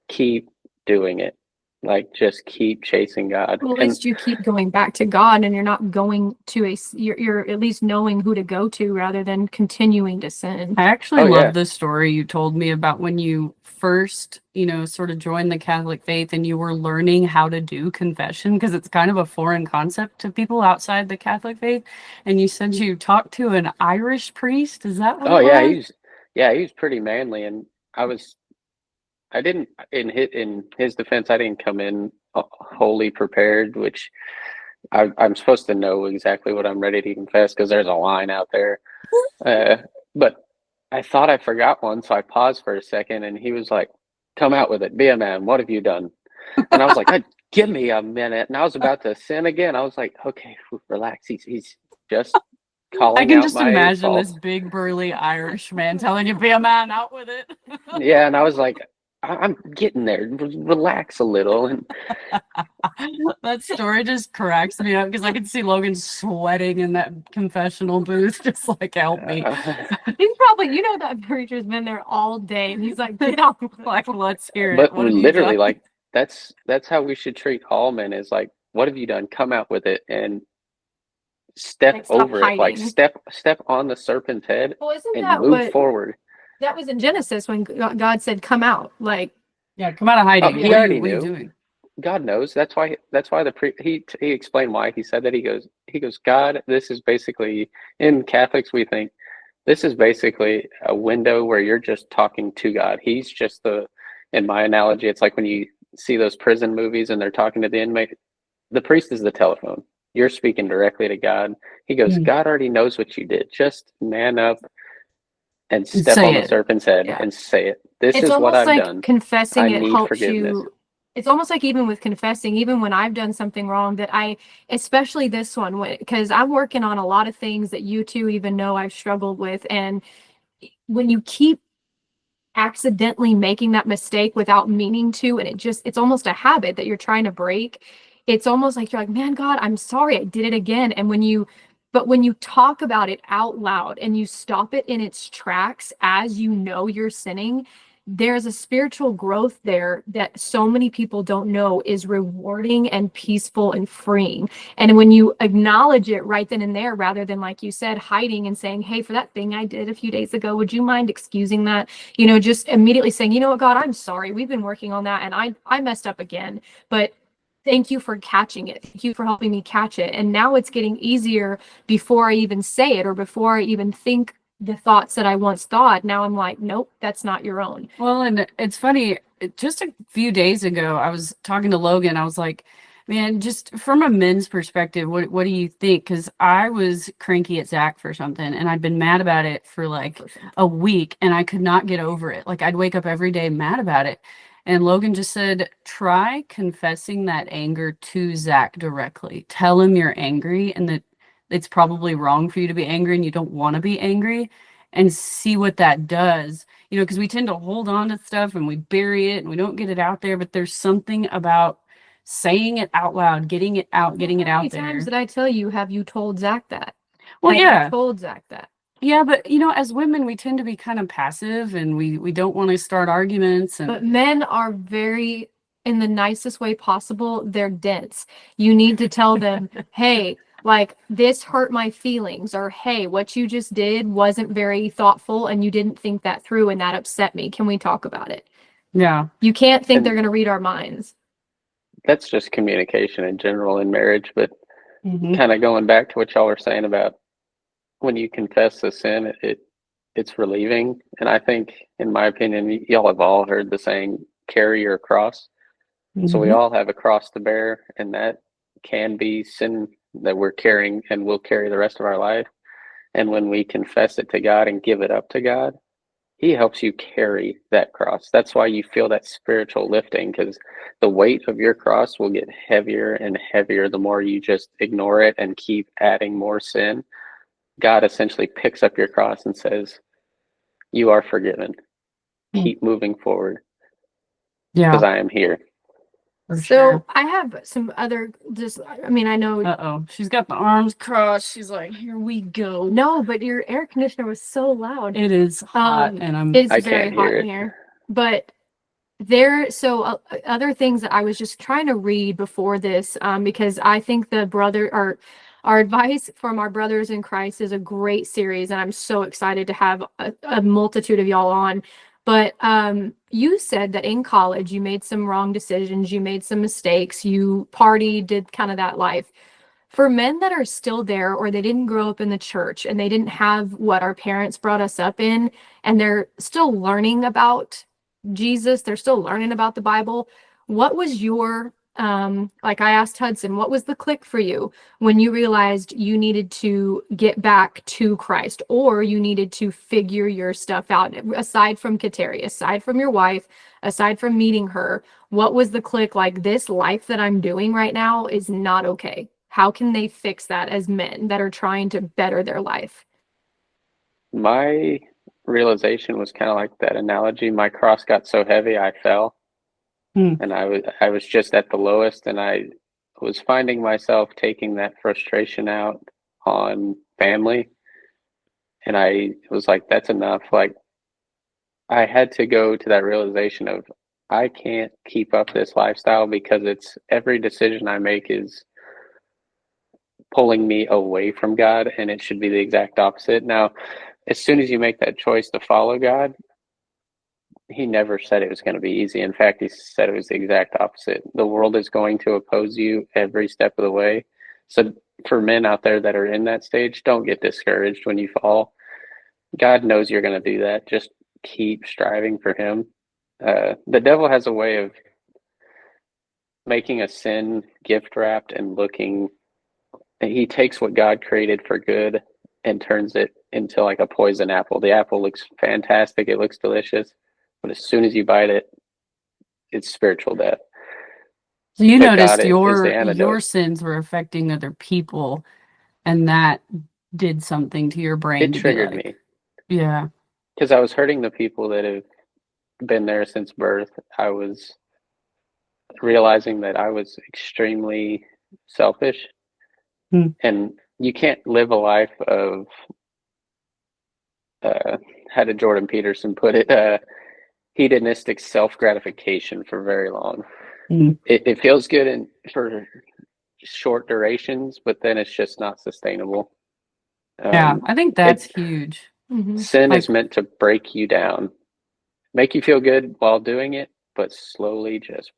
Keep doing it. Like, just keep chasing God. Well, at And least you keep going back to God, and you're not going to you're at least knowing who to go to rather than continuing to sin. I actually oh love yeah, the story you told me about when you first, sort of joined the Catholic faith and you were learning how to do confession, because it's kind of a foreign concept to people outside the Catholic faith. And you said you talked to an Irish priest. Is that what oh it yeah, was? he was pretty manly, and I didn't, in his defense, I didn't come in wholly prepared, which I'm supposed to know exactly what I'm ready to confess because there's a line out there. Uh, but I thought I forgot one, so I paused for a second, and he was like, "Come out with it, be a man. What have you done?" And I was like, give me a minute. And I was about to sin again. I was like, okay, relax. He's just I calling can out just my imagine this faults. big burly Irish man telling you be a man, out with it. Yeah, and I was like, I'm getting there. Relax a little. And That story just cracks me up because I can see Logan sweating in that confessional booth, just like, help me. He's probably, you know, that preacher's been there all day, and he's like, get out. Like, let's hear it. but What have you literally, done? like that's how we should treat all men. Is like, what have you done? Come out with it and step Like, stop over it. Like hiding. step on the serpent's head Well, isn't and that move what forward. that was in Genesis when God said, "Come out"? Like, Yeah, come out of Oh, hiding. he What are already you knew. doing? God knows. That's why he explained why he said that. He goes, God, this is basically, in Catholics we think this is basically a window where you're just talking to God. He's just in my analogy, it's like when you see those prison movies and they're talking to the inmate, the priest is the telephone. You're speaking directly to God. He goes, Mm. God already knows what you did. Just man up and step Say on the it. serpent's head Yeah. and say it. This it's is what almost I've like done. confessing I it need helps forgiveness. you. It's almost like even with confessing, even when I've done something wrong, that especially this one, because I'm working on a lot of things that you two even know I've struggled with. And when you keep accidentally making that mistake without meaning to, and it's almost a habit that you're trying to break. It's almost like you're like, man, God, I'm sorry, I did it again. And when you talk about it out loud and you stop it in its tracks as you know you're sinning, there's a spiritual growth there that so many people don't know is rewarding and peaceful and freeing. And when you acknowledge it right then and there, rather than, like you said, hiding and saying, hey, for that thing I did a few days ago, would you mind excusing that? You know, just immediately saying, you know what, God, I'm sorry. We've been working on that and I messed up again. But thank you for catching it. Thank you for helping me catch it. And now it's getting easier before I even say it or before I even think the thoughts that I once thought. Now I'm like, nope, that's not your own. Well, and it's funny, just a few days ago, I was talking to Logan. I was like, man, just from a men's perspective, what do you think? Because I was cranky at Zach for something, and I'd been mad about it for like a week, and I could not get over it. Like, I'd wake up every day mad about it. And Logan just said, try confessing that anger to Zach directly. Tell him you're angry and that it's probably wrong for you to be angry and you don't want to be angry, and see what that does. You know, because we tend to hold on to stuff and we bury it and we don't get it out there. But there's something about saying it out loud, getting it out, getting it How out many there. times did I tell you, have you told Zach that? Well, Have you yeah. told Zach that? Yeah, but you know, as women, we tend to be kind of passive and we don't want to start arguments. But And men are very, in the nicest way possible, they're dense. You need to tell them, hey, like this hurt my feelings, or hey, what you just did wasn't very thoughtful and you didn't think that through and that upset me. Can we talk about it? yeah. You can't think they're And going to read our minds. that's just communication in general in marriage. But Mhm. kind of going back to what y'all were saying about when you confess the sin, it's relieving. And I think, in my opinion, y'all have all heard the saying, carry your cross. So we Mhm. all have a cross to bear, and that can be sin that we're carrying and will carry the rest of our life. And when we confess it to God and give it up to God, He helps you carry that cross. That's why you feel that spiritual lifting, because the weight of your cross will get heavier and heavier the more you just ignore it and keep adding more sin. God essentially picks up your cross and says, you are forgiven. Keep moving forward because Yeah, I am here. for So sure. I have some other, just, I mean, I know, Uh-oh. She's got the arms crossed. She's like, here we go. no, but your air conditioner was so loud. It is hot and It's I very can't hot hear in it. here. But other things that I was just trying to read before this, because I think our advice from our brothers in Christ is a great series, and I'm so excited to have a multitude of y'all on. But you said that in college you made some wrong decisions, you made some mistakes, you partied, did kind of that life. For men that are still there, or they didn't grow up in the church and they didn't have what our parents brought us up in, and they're still learning about Jesus, they're still learning about the Bible. What was your like I asked Hudson, what was the click for you when you realized you needed to get back to Christ, or you needed to figure your stuff out? Aside from Kateri, aside from your wife, aside from meeting her, what was the click? Like, this life that I'm doing right now is not okay. How can they fix that as men that are trying to better their life? My realization was kind of like that analogy. My cross got so heavy, I fell, Hmm. and I was just at the lowest, and I was finding myself taking that frustration out on family, and I was like, that's enough. Like, I had to go to that realization of I can't keep up this lifestyle because it's every decision I make is pulling me away from God, and it should be the exact opposite. Now, as soon as you make that choice to follow God, he never said it was going to be easy. In fact, he said it was the exact opposite. The world is going to oppose you every step of the way. So, for men out there that are in that stage, don't get discouraged when you fall. God knows you're going to do that. Just keep striving for him. The devil has a way of making a sin gift wrapped and looking. He takes what God created for good and turns it into like a poison apple. The apple looks fantastic, it looks delicious, but as soon as you bite it, it's spiritual death. So you But God noticed is the your antidote. sins were affecting other people, and that did something to your brain It to be triggered like, me yeah. because I was hurting the people that have been there since birth. I was realizing that I was extremely selfish, Hmm. and you can't live a life of uh, how did Jordan Peterson put it? Hedonistic self gratification for very long. Hmm. It feels good for short durations, but then it's just not sustainable. Yeah, I think that's It huge. Mm-hmm. Sin Like, is meant to break you down, make you feel good while doing it, but slowly just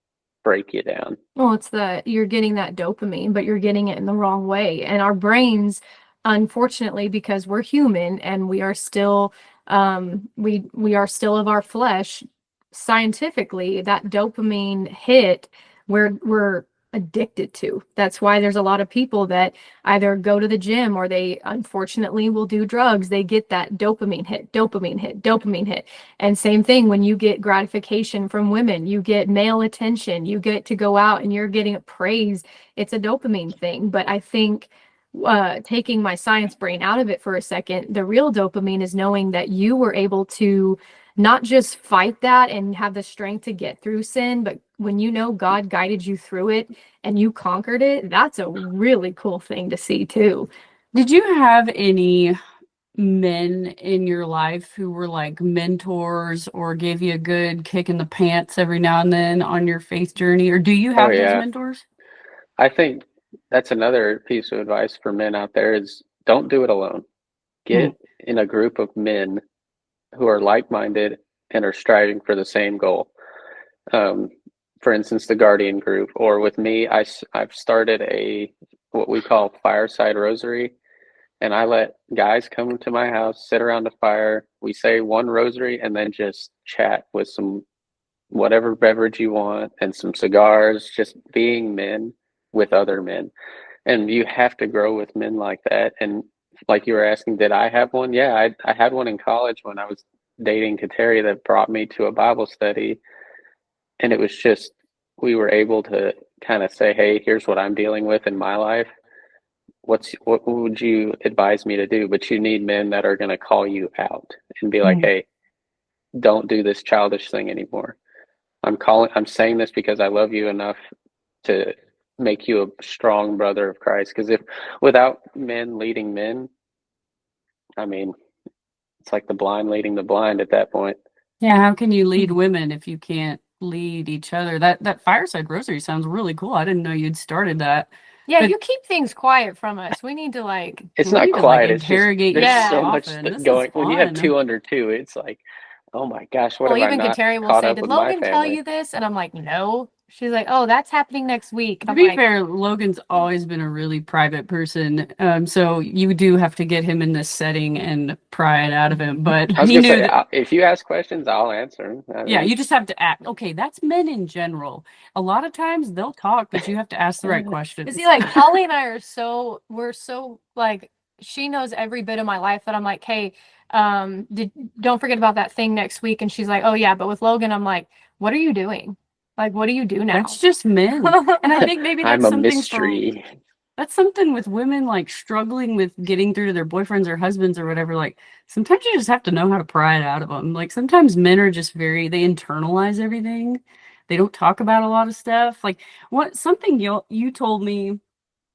break you down. Well, you're getting that dopamine, but you're getting it in the wrong way. And our brains, unfortunately, because we're human and we are still, we are still of our flesh, scientifically, that dopamine hit, we're addicted to. That's why there's a lot of people that either go to the gym or they unfortunately will do drugs. They get that dopamine hit, dopamine hit, dopamine hit. And same thing when you get gratification from women, you get male attention, you get to go out and you're getting praise. It's a dopamine thing. But I think taking my science brain out of it for a second, the real dopamine is knowing that you were able to not just fight that and have the strength to get through sin, but when you know God guided you through it and you conquered it, that's a really cool thing to see too. did you have any men in your life who were like mentors or gave you a good kick in the pants every now and then on your faith journey? Or do you Oh have those yeah, mentors? I think that's another piece of advice for men out there is don't do it alone. Hmm. Get in a group of men who are like-minded and are striving for the same goal. Um, for instance, the Guardian group, or with me, I've started a what we call fireside rosary, and I let guys come to my house, sit around a fire. We say one rosary, and then just chat with some whatever beverage you want and some cigars, just being men with other men. And you have to grow with men like that. And like you were asking, did I have one? Yeah, I had one in college when I was dating Kateri that brought me to a Bible study. And it was just, we were able to kind of say, hey, here's what I'm dealing with in my life. What would you advise me to do? But you need men that are going to call you out and be like, Hmm. hey, don't do this childish thing anymore. I'm saying this because I love you enough to make you a strong brother of Christ. Because if without men leading men, I mean, it's like the blind leading the blind at that point. Yeah, how can you lead women if you can't lead each other? That fireside rosary sounds really cool. I didn't know you'd started that. Yeah, But you keep things quiet from us. We need to like, It's we not need to like quiet. It's just interrogate you there's more so yeah. much often. This is going. When you have fun. two under two, it's like, oh my gosh, what Well, have I even not Kateri will caught say, up "Did with my Logan tell family? you this?" And I'm like, "No." She's like, oh, that's happening next week. To I'm be like, fair, Logan's always been a really private person. So you do have to get him in this setting and pry it out of him. But I was he gonna knew say, that, if you ask questions, I'll answer them. I yeah, mean, you just have to act. Okay, that's men in general. A lot of times they'll talk, but you have to ask the right questions. see, like Holly and I are we're so like, she knows every bit of my life that I'm like, hey, don't forget about that thing next week. And she's like, oh yeah, but with Logan, I'm like, what are you doing? Like, what do you do now? That's just men. And I think maybe I'm that's a something for mystery. that's something with women like struggling with getting through to their boyfriends or husbands or whatever. Like sometimes you just have to know how to pry it out of them. Like sometimes men are just they internalize everything. They don't talk about a lot of stuff. Like what something you told me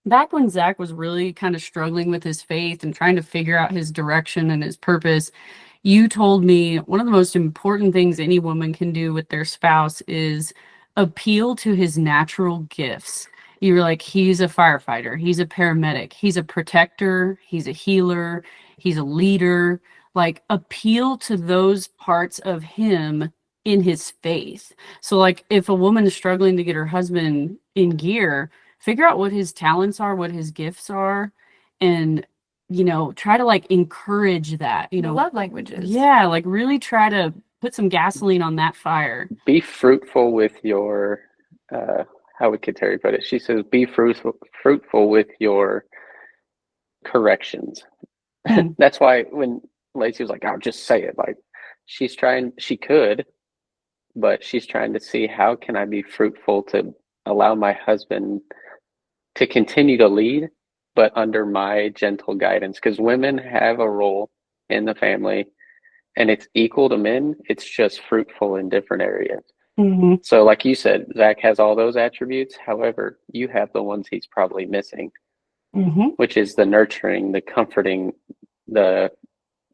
back when Zach was really kind of struggling with his faith and trying to figure out his direction and his purpose, you told me one of the most important things any woman can do with their spouse is appeal to his natural gifts. You were like, he's a firefighter, he's a paramedic, he's a protector, he's a healer, he's a leader. Like, appeal to those parts of him in his faith. So, like, if a woman is struggling to get her husband in gear, figure out what his talents are, what his gifts are, and try to like encourage that, The love languages. yeah, like really try to put some gasoline on that fire. Be fruitful with your, how would Kateri put it? She says, be fruitful with your corrections. Hmm. That's why when Lacey was like, "I'll just say it," like she could, but she's trying to see how can I be fruitful to allow my husband to continue to lead, but under my gentle guidance. Because women have a role in the family, and it's equal to men. It's just fruitful in different areas. Hmm. So, like you said, Zach has all those attributes. However, you have the ones he's probably missing, Hmm. which is the nurturing, the comforting, the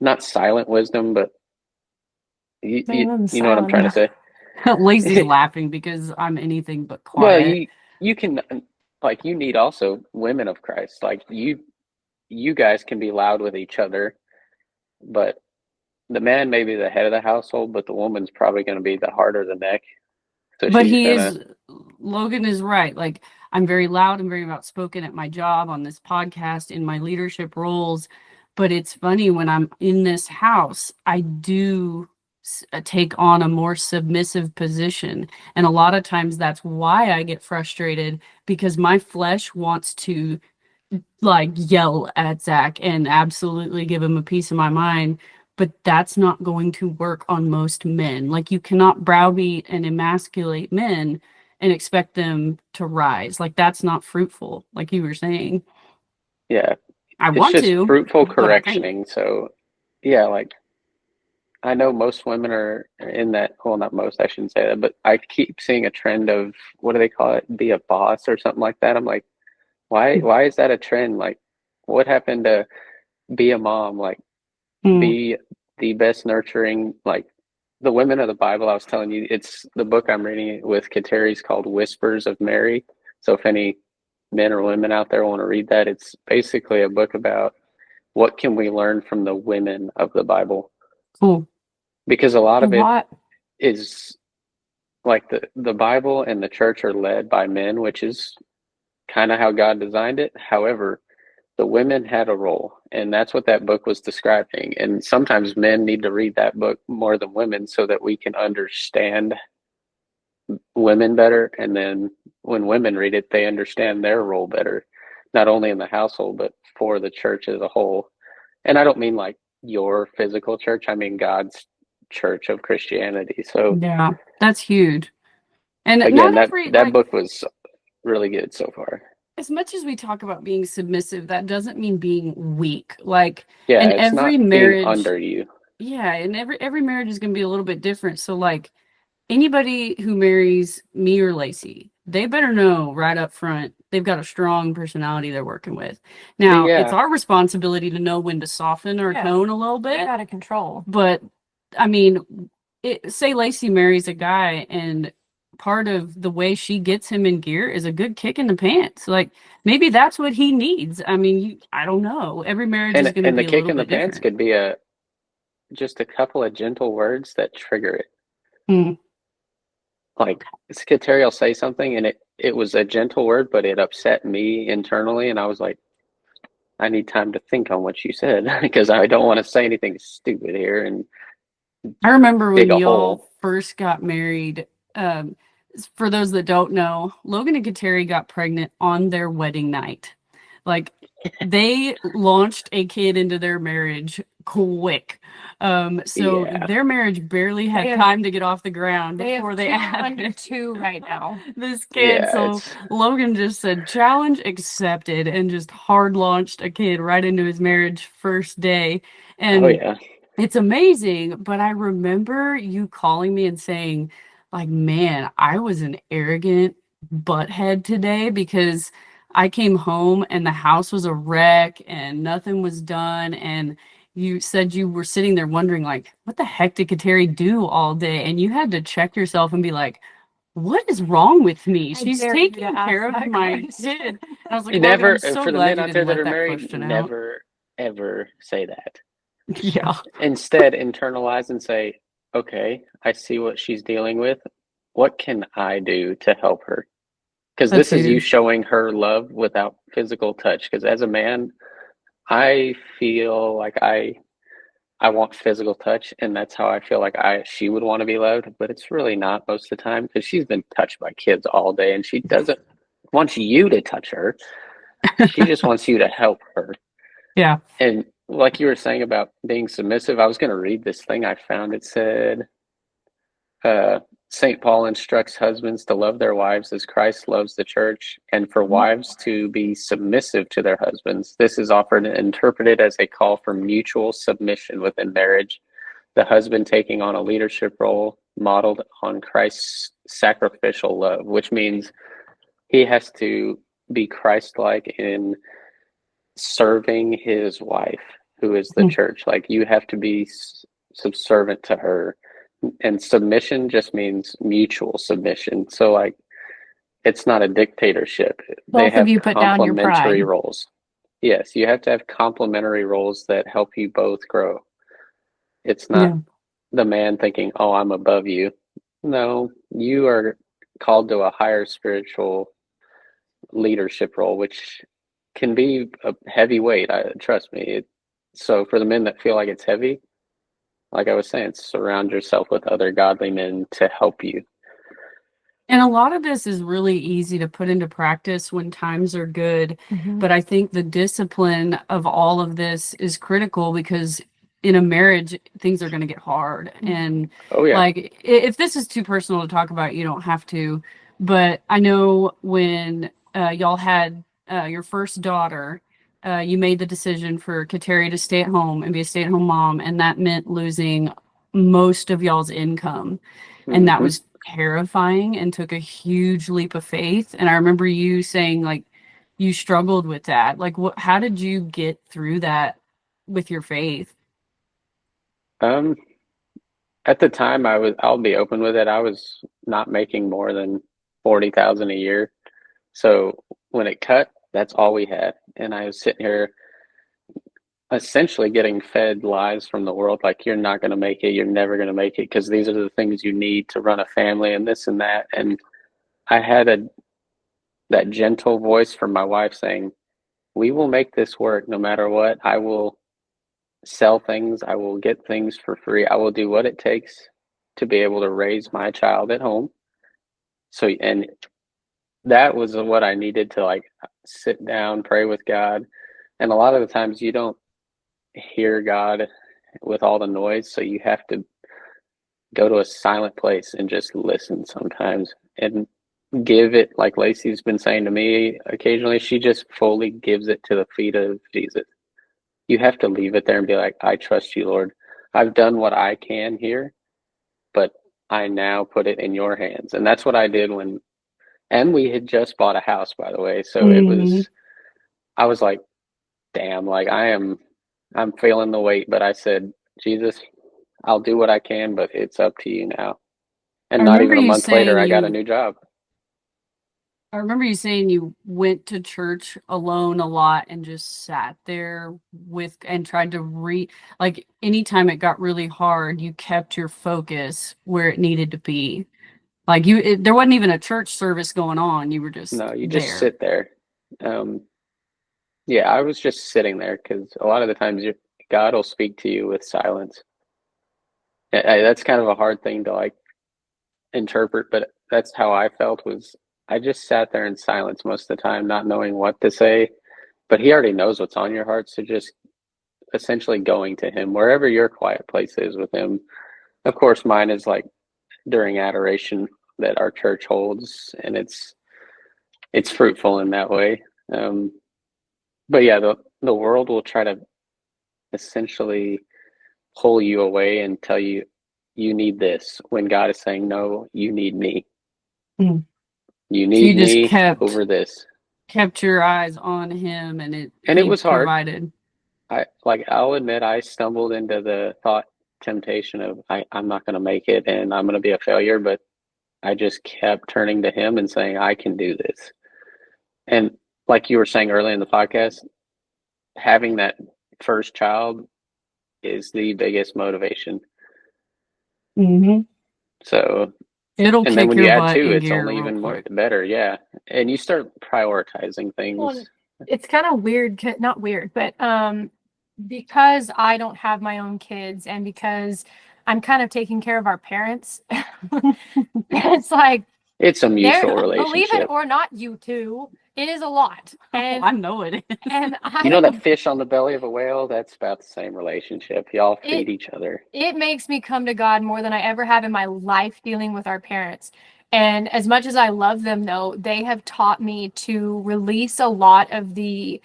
not silent wisdom, but you know what I'm trying to say. Lacey's laughing because I'm anything but Well, quiet. you can like you need also women of Christ. Like you guys can be loud with each other, but the man may be the head of the household, but the woman's probably going to be the heart or the neck. So But she's gonna, Logan is right. Like, I'm very loud and very outspoken at my job, on this podcast, in my leadership roles. But it's funny when I'm in this house, I do take on a more submissive position. And a lot of times that's why I get frustrated, because my flesh wants to like yell at Zach and absolutely give him a piece of my mind. But that's not going to work on most men. Like, you cannot browbeat and emasculate men and expect them to rise. Like, that's not fruitful, like you were saying. yeah, I it's want just to, fruitful but I can't. correctioning. So yeah, like I know most women are in that, well, not most, I shouldn't say that, but I keep seeing a trend of what do they call it? Be a boss or something like that. I'm like, why is that a trend? Like, what happened to be a mom? Like, Mm. be the best nurturing, like the women of the Bible. I was telling you, it's the book I'm reading with Kateri's called Whispers of Mary. So if any men or women out there want to read that, it's basically a book about what can we learn from the women of the Bible, Cool. because a lot A of it lot. is like the Bible and the church are led by men, which is kind of how God designed it. However, the women had a role, and that's what that book was describing. And sometimes men need to read that book more than women so that we can understand women better. And then when women read it, they understand their role better, not only in the household, but for the church as a whole. And I don't mean like your physical church, I mean God's church of Christianity. So Yeah, that's huge. And again, not that every, that like, book was really good so far. as much as we talk about being submissive, that doesn't mean being weak. Like, Yeah, in it's every not being marriage, under you. yeah, and every marriage is going to be a little bit different. So, like, anybody who marries me or Lacey, they better know right up front they've got a strong personality they're working with. Now, it's Yeah, our responsibility to know when to soften our Yeah. tone a little Get bit. out of control. But I mean, say Lacey marries a guy, and part of the way she gets him in gear is a good kick in the pants. Like, maybe that's what he needs. I mean, I don't know. Every marriage is going to and the be a kick little in the bit pants different. could be a just a couple of gentle words that trigger it. Hmm. like Secretary will say something and it was a gentle word, but it upset me internally, and I was like, I need time to think on what you said because I don't want to say anything stupid here and I remember dig when a y'all hole. first got married. Um, for those that don't know, Logan and Kateri got pregnant on their wedding night. Like they launched a kid into their marriage quick. So Yeah. their marriage barely They had have- time to get off the ground They before have they two had under two right now. this kid. Yeah, So it's Logan just said challenge accepted and just hard launched a kid right into his marriage first day. oh And yeah. it's amazing, but I remember you calling me and saying, like, man, I was an arrogant butthead today because I came home and the house was a wreck and nothing was done. And you said you were sitting there wondering, like, what the heck did Kateri do all day? And you had to check yourself and be like, what is wrong with me? I She's dare you to taking ask care of that my question. kid. And I was like, You Logan, never I'm so for the glad men you out there didn't that let are that married, question out. never ever say that. Yeah. Instead, internalize and say, okay, I see what she's dealing with. What can I do to help her? Because That's this is you huge. showing her love without physical touch. Because as a man, I feel like I want physical touch, and that's how I feel like she would want to be loved, but it's really not most of the time because she's been touched by kids all day, and she doesn't want you to touch her. She just wants you to help her. Yeah. And like you were saying about being submissive, I was going to read this thing I found. It said, uh, St. Paul instructs husbands to love their wives as Christ loves the church, and for wives to be submissive to their husbands. This is offered and interpreted as a call for mutual submission within marriage, the husband taking on a leadership role modeled on Christ's sacrificial love, which means he has to be Christ-like in serving his wife, who is the church. Like you have to be subservient to her, and submission just means mutual submission. So like it's not a dictatorship. They Both of have you put down your complementary pride. roles. Yes, you have to have complementary roles that help you both grow. It's not Yeah. the man thinking, "Oh, I'm above you." No, you are called to a higher spiritual leadership role, which can be a heavy weight. Trust me. So for the men that feel like it's heavy, like I was saying, surround yourself with other godly men to help you. And a lot of this is really easy to put into practice when times are good. But I think the discipline of all of this is critical because in a marriage, things are going to get hard. And Oh yeah. like, if this is too personal to talk about, you don't have to. But I know when y'all had your first daughter, you made the decision for Kateri to stay at home and be a stay-at-home mom, and that meant losing most of y'all's income. And that Hmm. was terrifying and took a huge leap of faith. And I remember you saying like you struggled with that. Like how did you get through that with your faith? Um, at the time, I'll be open with it. I was not making more than 40,000 a year. So when it cut, that's all we had. And I was sitting here essentially getting fed lies from the world like you're not going to make it, you're never going to make it because these are the things you need to run a family and this and that. And I had that gentle voice from my wife saying, "We will make this work no matter what. I will sell things, I will get things for free. I will do what it takes to be able to raise my child at home." So and that was what I needed to like sit down, pray with God. And a lot of the times you don't hear God with all the noise, so you have to go to a silent place and just listen sometimes and give it, like Lacey's been saying to me occasionally, she just fully gives it to the feet of Jesus. You have to leave it there and be like, I trust you, Lord. I've done what I can here, but I now put it in your hands. And that's what I did and we had just bought a house, by the way. So Mhm. I was like, damn, like I'm feeling the weight, but I said, Jesus, I'll do what I can, but it's up to you now. I And not remember even a you month later, saying I got a you new job. I remember you saying you went to church alone a lot and just sat there with and tried to like anytime it got really hard, you kept your focus where it needed to be. Like there wasn't even a church service going on. You were just No, you just there. sit there. Yeah, I was just sitting there because a lot of the times God will speak to you with silence. That's kind of a hard thing to like interpret, but that's how I felt was I just sat there in silence most of the time, not knowing what to say. But he already knows what's on your heart, so just essentially going to him wherever your quiet place is with him. Of course, mine is like during adoration that our church holds, and it's fruitful in that way. But yeah, the world will try to essentially pull you away and tell you you need this when God is saying no, you need me. Mm. You So you need just me kept over this. your eyes on him, and And it he was hard. provided. I'll admit I stumbled into the thought temptation of I'm not going to make it and I'm going to be a failure, but I just kept turning to him and saying I can do this. And like you were saying earlier in the podcast, having that first child is the biggest motivation. Mm-hmm. So, It'll and then kick when you your add butt two, in it's gear only real even more quick. better. Yeah. And you start prioritizing Well, things. it's kind of weird, not weird, but because I don't have my own kids and because I'm kind of taking care of our parents, it's like It's a they're, mutual believe it relationship. or not, you two, it is a lot. Oh, And I know it is. and You know that I fish on the belly of a whale? That's about the same relationship. Y'all it feed each other. it makes me come to God more than I ever have in my life dealing with our parents. And as much as I love them though, they have taught me to release a lot of the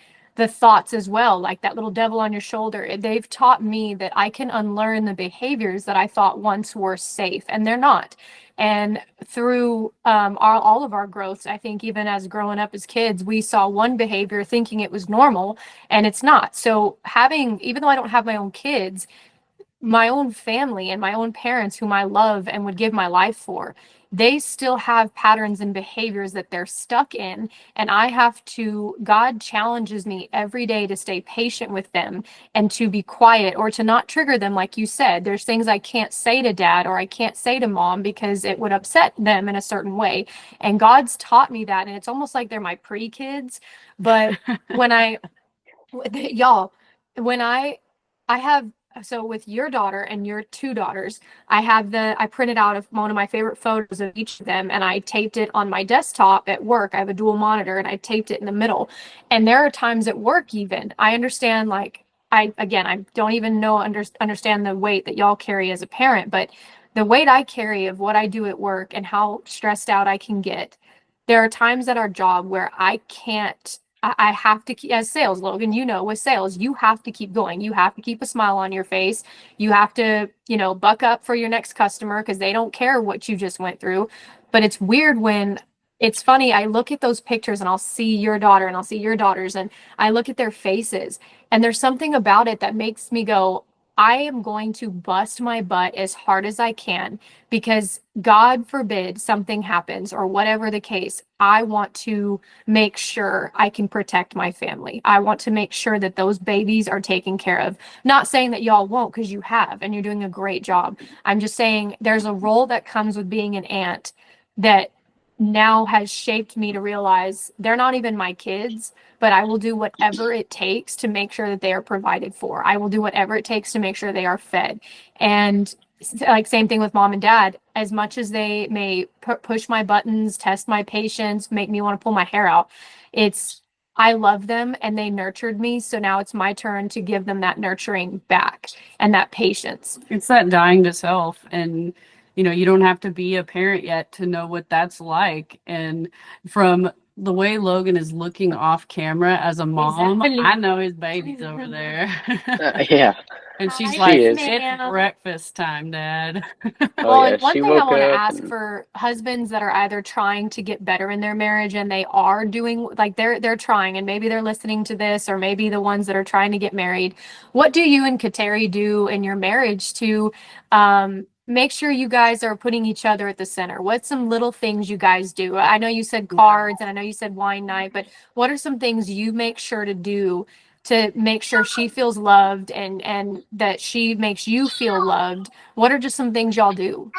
thoughts as well, like that little devil on your shoulder. They've taught me that I can unlearn the behaviors that I thought once were safe, and they're not. And through all of our growths, I think even as growing up as kids, we saw one behavior thinking it was normal, and it's not. So having, even though I don't have my own kids, my own family and my own parents whom I love and would give my life for, they still have patterns and behaviors that they're stuck in. And I have to, God challenges me every day to stay patient with them and to be quiet or to not trigger them. Like you said, there's things I can't say to dad or I can't say to mom because it would upset them in a certain way. And God's taught me that. And it's almost like they're my pre kids. But when y'all, when I have, so with your daughter and your two daughters, I printed out of one of my favorite photos of each of them and I taped it on my desktop at work. I have a dual monitor and I taped it in the middle. And there are times at work even I understand, like, I don't even know understand the weight that y'all carry as a parent, but the weight I carry of what I do at work and how stressed out I can get. There are times at our job where I can't, I have to keep, as sales, Logan, you know, with sales, you have to keep going. You have to keep a smile on your face. You have to, buck up for your next customer because they don't care what you just went through. But it's weird when it's funny. I look at those pictures and I'll see your daughter and I'll see your daughters and I look at their faces and there's something about it that makes me go, I am going to bust my butt as hard as I can because God forbid something happens or whatever the case. I want to make sure I can protect my family. I want to make sure that those babies are taken care of. Not saying that y'all won't, because you have, and you're doing a great job. I'm just saying there's a role that comes with being an aunt that now has shaped me to realize they're not even my kids, but I will do whatever it takes to make sure that they are provided for. I will do whatever it takes to make sure they are fed. And like same thing with mom and dad, as much as they may push my buttons, test my patience, make me want to pull my hair out, it's I love them and they nurtured me, so now it's my turn to give them that nurturing back and that patience. It's that dying to self. And, you don't have to be a parent yet to know what that's like. And from the way Logan is looking off camera as a mom, Exactly. I know his baby's over there. Yeah, And she's Hi, like, she is. it's ma'am. breakfast time, Dad. Oh Well, yeah, and one she thing I woke want to up ask and for husbands that are either trying to get better in their marriage and they are doing, like, they're trying and maybe they're listening to this, or maybe the ones that are trying to get married. What do you and Kateri do in your marriage to make sure you guys are putting each other at the center? What's some little things you guys do? I know you said cards and I know you said wine night, but what are some things you make sure to do to make sure she feels loved and that she makes you feel loved? What are just some things y'all do?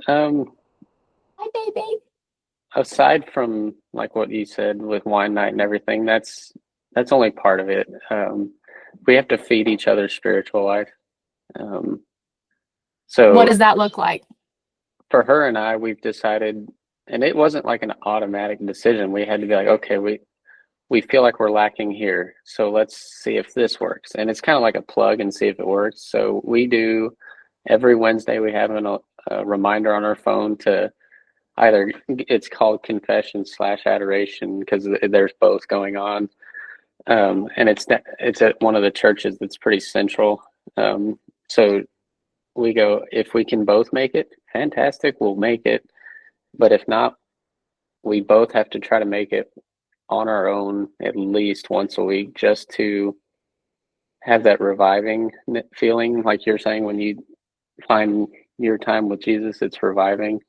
um Hi, baby. Aside from like what you said with wine night and everything, that's only part of it. We have to feed each other's spiritual life. Um, What so does that look like? for her and I, we've decided, and it wasn't like an automatic decision. We had to be like, okay, we feel like we're lacking here, so let's see if this works. And it's kind of like a plug and see if it works. So we do every Wednesday. We have a reminder on our phone to either it's called confession slash adoration because there's both going on. And it's at one of the churches that's pretty central. So we go, if we can both make it, fantastic, we'll make it. But if not, we both have to try to make it on our own at least once a week just to have that reviving feeling. Like you're saying, when you find your time with Jesus, it's reviving.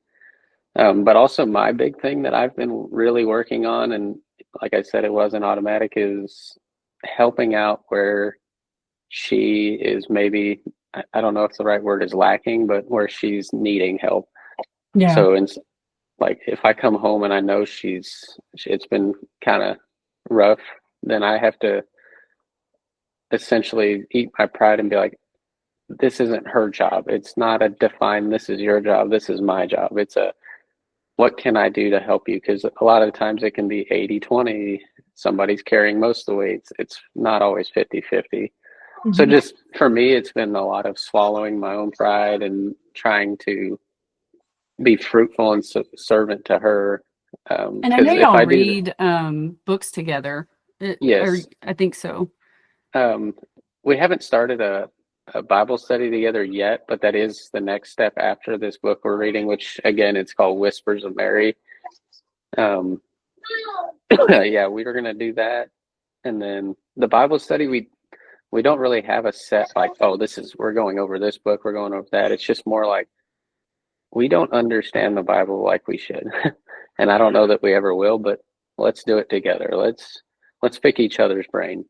But also, my big thing that I've been really working on, and like I said, it wasn't automatic, is helping out where she is maybe, I don't know if the right word is lacking, but where she's needing help. Yeah. So, like if I come home and I know it's been kind of rough, then I have to essentially eat my pride and be like, this isn't her job. It's not a define, this is your job, this is my job. It's a, what can I do to help you? Because a lot of times it can be 80-20. Somebody's carrying most of the weight. It's not always 50-50. So just for me, it's been a lot of swallowing my own pride and trying to be fruitful and servant to her. And I know If y'all I read books together. Or yes, I think so. we haven't started a Bible study together yet, but that is the next step after this book we're reading, which again, it's called Whispers of Mary. Um, yeah, we were going to do that. And then the Bible study, we don't really have a set like, oh, we're going over this book, we're going over that. It's just more like we don't understand the Bible like we should. And I don't know that we ever will, but let's do it together. Let's pick each other's brain.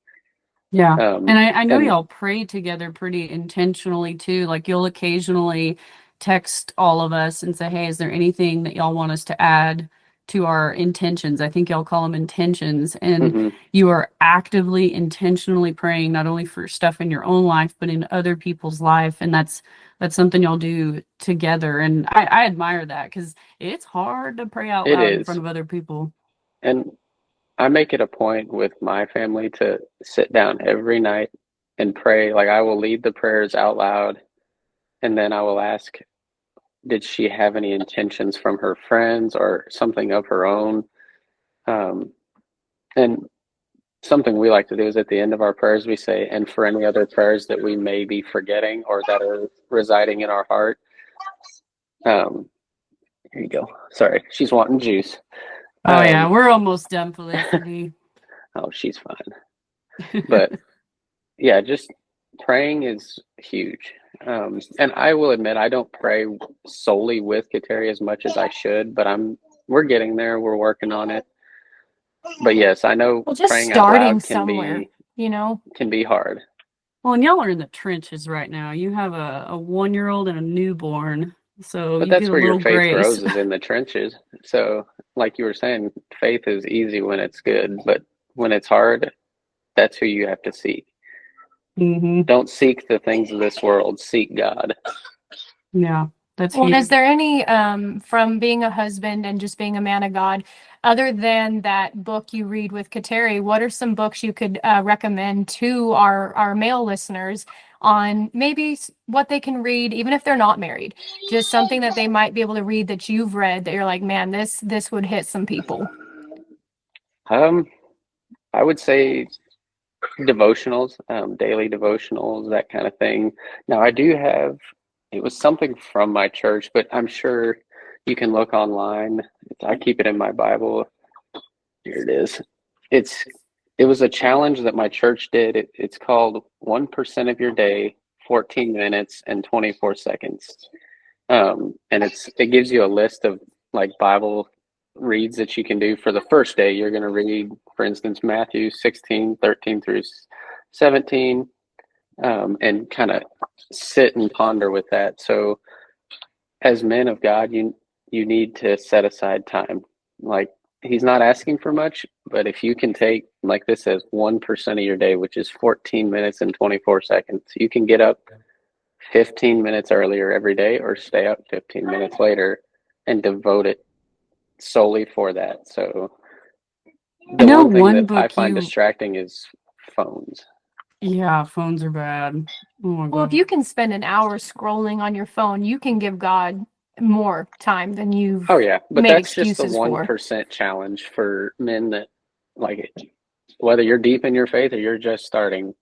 Yeah. And I know And y'all pray together pretty intentionally too. Like you'll occasionally text all of us and say, hey, is there anything that y'all want us to add to our intentions? I think y'all call them intentions. And you are actively, intentionally praying not only for stuff in your own life, but in other people's life. And that's something y'all do together. And I admire that because it's hard to pray out it loud in is. front of other people. And I make it a point with my family to sit down every night and pray. Like I will lead the prayers out loud, and then I will ask, did she have any intentions from her friends or something of her own? And something we like to do is at the end of our prayers, we say, and for any other prayers that we may be forgetting or that are residing in our heart. Here you go. Sorry, she's wanting juice. Oh, yeah, we're almost done, Felicity. Oh, she's fine. But yeah, just praying is huge. And I will admit, I don't pray solely with Kateri as much as I should, but we're getting there. We're working on it. But yes, I know Well, just praying out starting loud somewhere, can be hard. Well, and y'all are in the trenches right now. You have a 1-year-old and a newborn, so But you that's get a where your little faith grace. grows, is in the trenches. So, like you were saying, faith is easy when it's good, but when it's hard, that's who you have to seek. Don't seek the things of this world, seek God. Yeah, that's Well, huge. is there any from being a husband and just being a man of God, other than that book you read with Kateri, what are some books you could recommend to our male listeners on maybe what they can read, even if they're not married, just something that they might be able to read that you've read that you're like, man, this would hit some people. I would say devotionals, daily devotionals, that kind of thing. Now, it was something from my church, but I'm sure you can look online. I keep it in my Bible. Here it is. It was a challenge that my church did. It's called 1% of your day, 14 minutes and 24 seconds. And it gives you a list of like Bible reads that you can do for the first day. You're going to read, for instance, Matthew 16:13 through 17, and kind of sit and ponder with that. So as men of God, you need to set aside time. Like, he's not asking for much, but if you can take, like this says, 1% of your day, which is 14 minutes and 24 seconds, you can get up 15 minutes earlier every day or stay up 15 minutes later and devote it solely for that. So I the know one thing one that I book find you, distracting is phones. yeah, phones are bad. Oh my Well, if God. you can spend an hour scrolling on your phone, you can give God more time than you've Oh yeah, but made that's just the excuses for. 1% challenge for men that like it. Whether you're deep in your faith or you're just starting,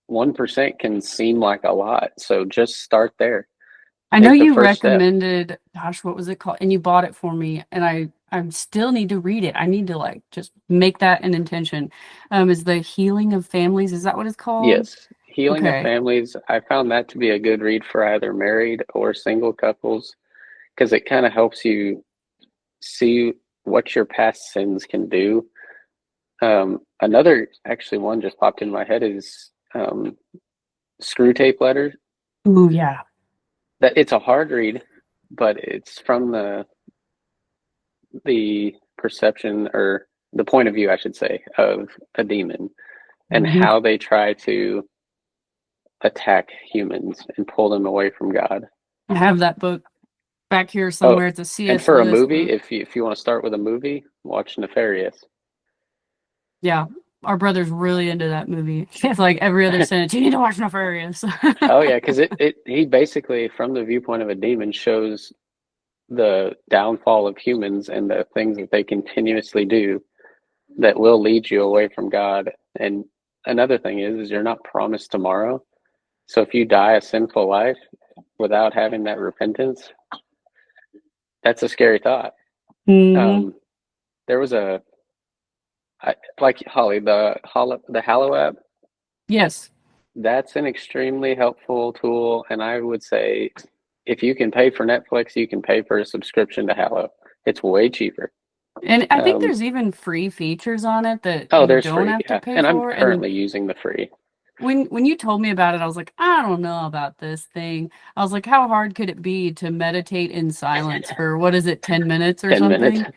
1% can seem like a lot. So just start there. I know Take the you first step. recommended, gosh, what was it called? And you bought it for me, and I still need to read it. I need to like just make that an intention. Is the Healing of Families, is that what it's called? Yes, Healing of Okay. Families. I found that to be a good read for either married or single couples because it kind of helps you see what your past sins can do. Another actually one just popped in my head is Screw Tape Letters. Ooh, yeah. That it's a hard read, but it's from the perception or the point of view, I should say, of a demon and Mhm. how they try to attack humans and pull them away from God. I have that book back here Oh, somewhere. It's a and C.S. for a Lewis movie, book. if you want to start with a movie, watch Nefarious. Yeah. Our brother's really into that movie. It's like every other sentence, you need to watch Nefarious. Oh yeah, because he basically, from the viewpoint of a demon, shows the downfall of humans and the things that they continuously do that will lead you away from God. And another thing is you're not promised tomorrow. So if you die a sinful life without having that repentance, that's a scary thought. Hmm. Um, there was like Holly, the Hallow app. Yes. That's an extremely helpful tool, and I would say if you can pay for Netflix, you can pay for a subscription to Hallow. It's way cheaper. And I think Um, there's even free features on it that oh, you there's don't free, have to yeah, pay and I'm for. And currently using the free when you told me about it, I was like, I don't know about this thing. I was like, how hard could it be to meditate in silence for what is it, 10 minutes or 10 minutes. something?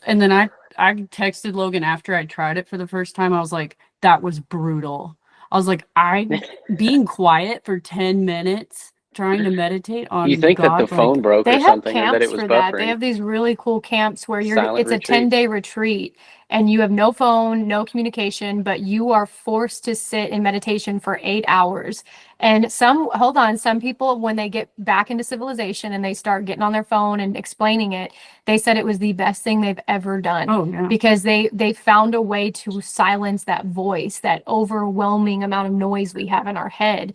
And then I texted Logan after I tried it for the first time. I was like, that was brutal. I was like, I being quiet for 10 minutes trying to meditate You on think that the God, phone like, broke or They have something, or that it camps was for that. They buffering? have these really cool camps where Silent it's a retreat. 10-day retreat and you have no phone, no communication, but you are forced to sit in meditation for 8 hours. And some people, when they get back into civilization and they start getting on their phone and explaining it, they said it was the best thing they've ever done oh yeah. because they found a way to silence that voice, that overwhelming amount of noise we have in our head.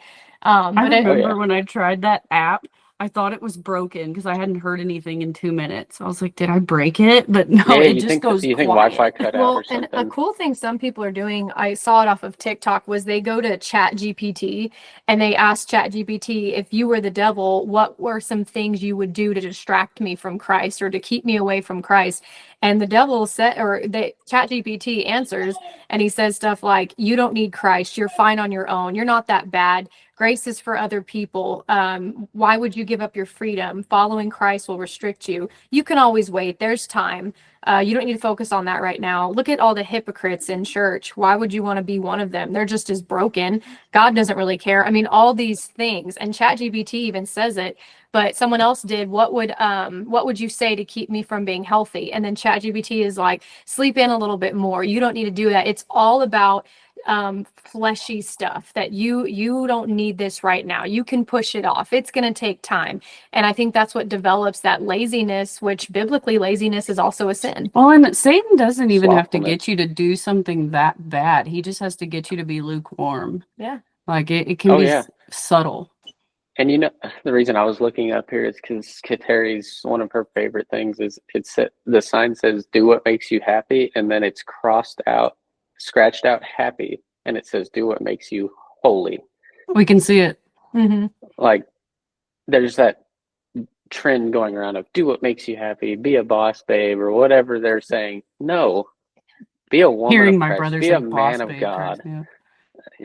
I But Oh yeah. remember when I tried that app, I thought it was broken because I hadn't heard anything in 2 minutes. I was like, did I break it? But no, Yeah, it just goes you think Wi-Fi quiet. cut out or Well, and a something. cool thing some people are doing, I saw it off of TikTok, was they go to Chat GPT and they ask Chat GPT, if you were the devil, what were some things you would do to distract me from Christ or to keep me away from Christ? And the devil said, or the Chat GPT answers, and he says stuff like, you don't need Christ. You're fine on your own. You're not that bad. Grace is for other people. Why would you give up your freedom? Following Christ will restrict you. You can always wait. There's time. You don't need to focus on that right now. Look at all the hypocrites in church. Why would you want to be one of them? They're just as broken. God doesn't really care. I mean, all these things, and ChatGPT even says it. But someone else did. What would you say to keep me from being healthy? And then ChatGPT is like, sleep in a little bit more. You don't need to do that. It's all about fleshy stuff that you don't need this right now. You can push it off. It's going to take time. And I think that's what develops that laziness, which biblically laziness is also a sin. Well, and Satan doesn't even have to Slothfulness. get you to do something that bad. He just has to get you to be lukewarm. Yeah. Like it can Oh be yeah. subtle. And you know, the reason I was looking up here is because Kateri's one of her favorite things is the sign says "Do what makes you happy," and then it's crossed out, scratched out "happy," and it says "Do what makes you holy." We can see it. Mm-hmm. Like there's that trend going around of "Do what makes you happy," be a boss babe, or whatever they're saying. No, be a woman Hearing of my Christ, brother be a say man boss of babe cracks God. me up.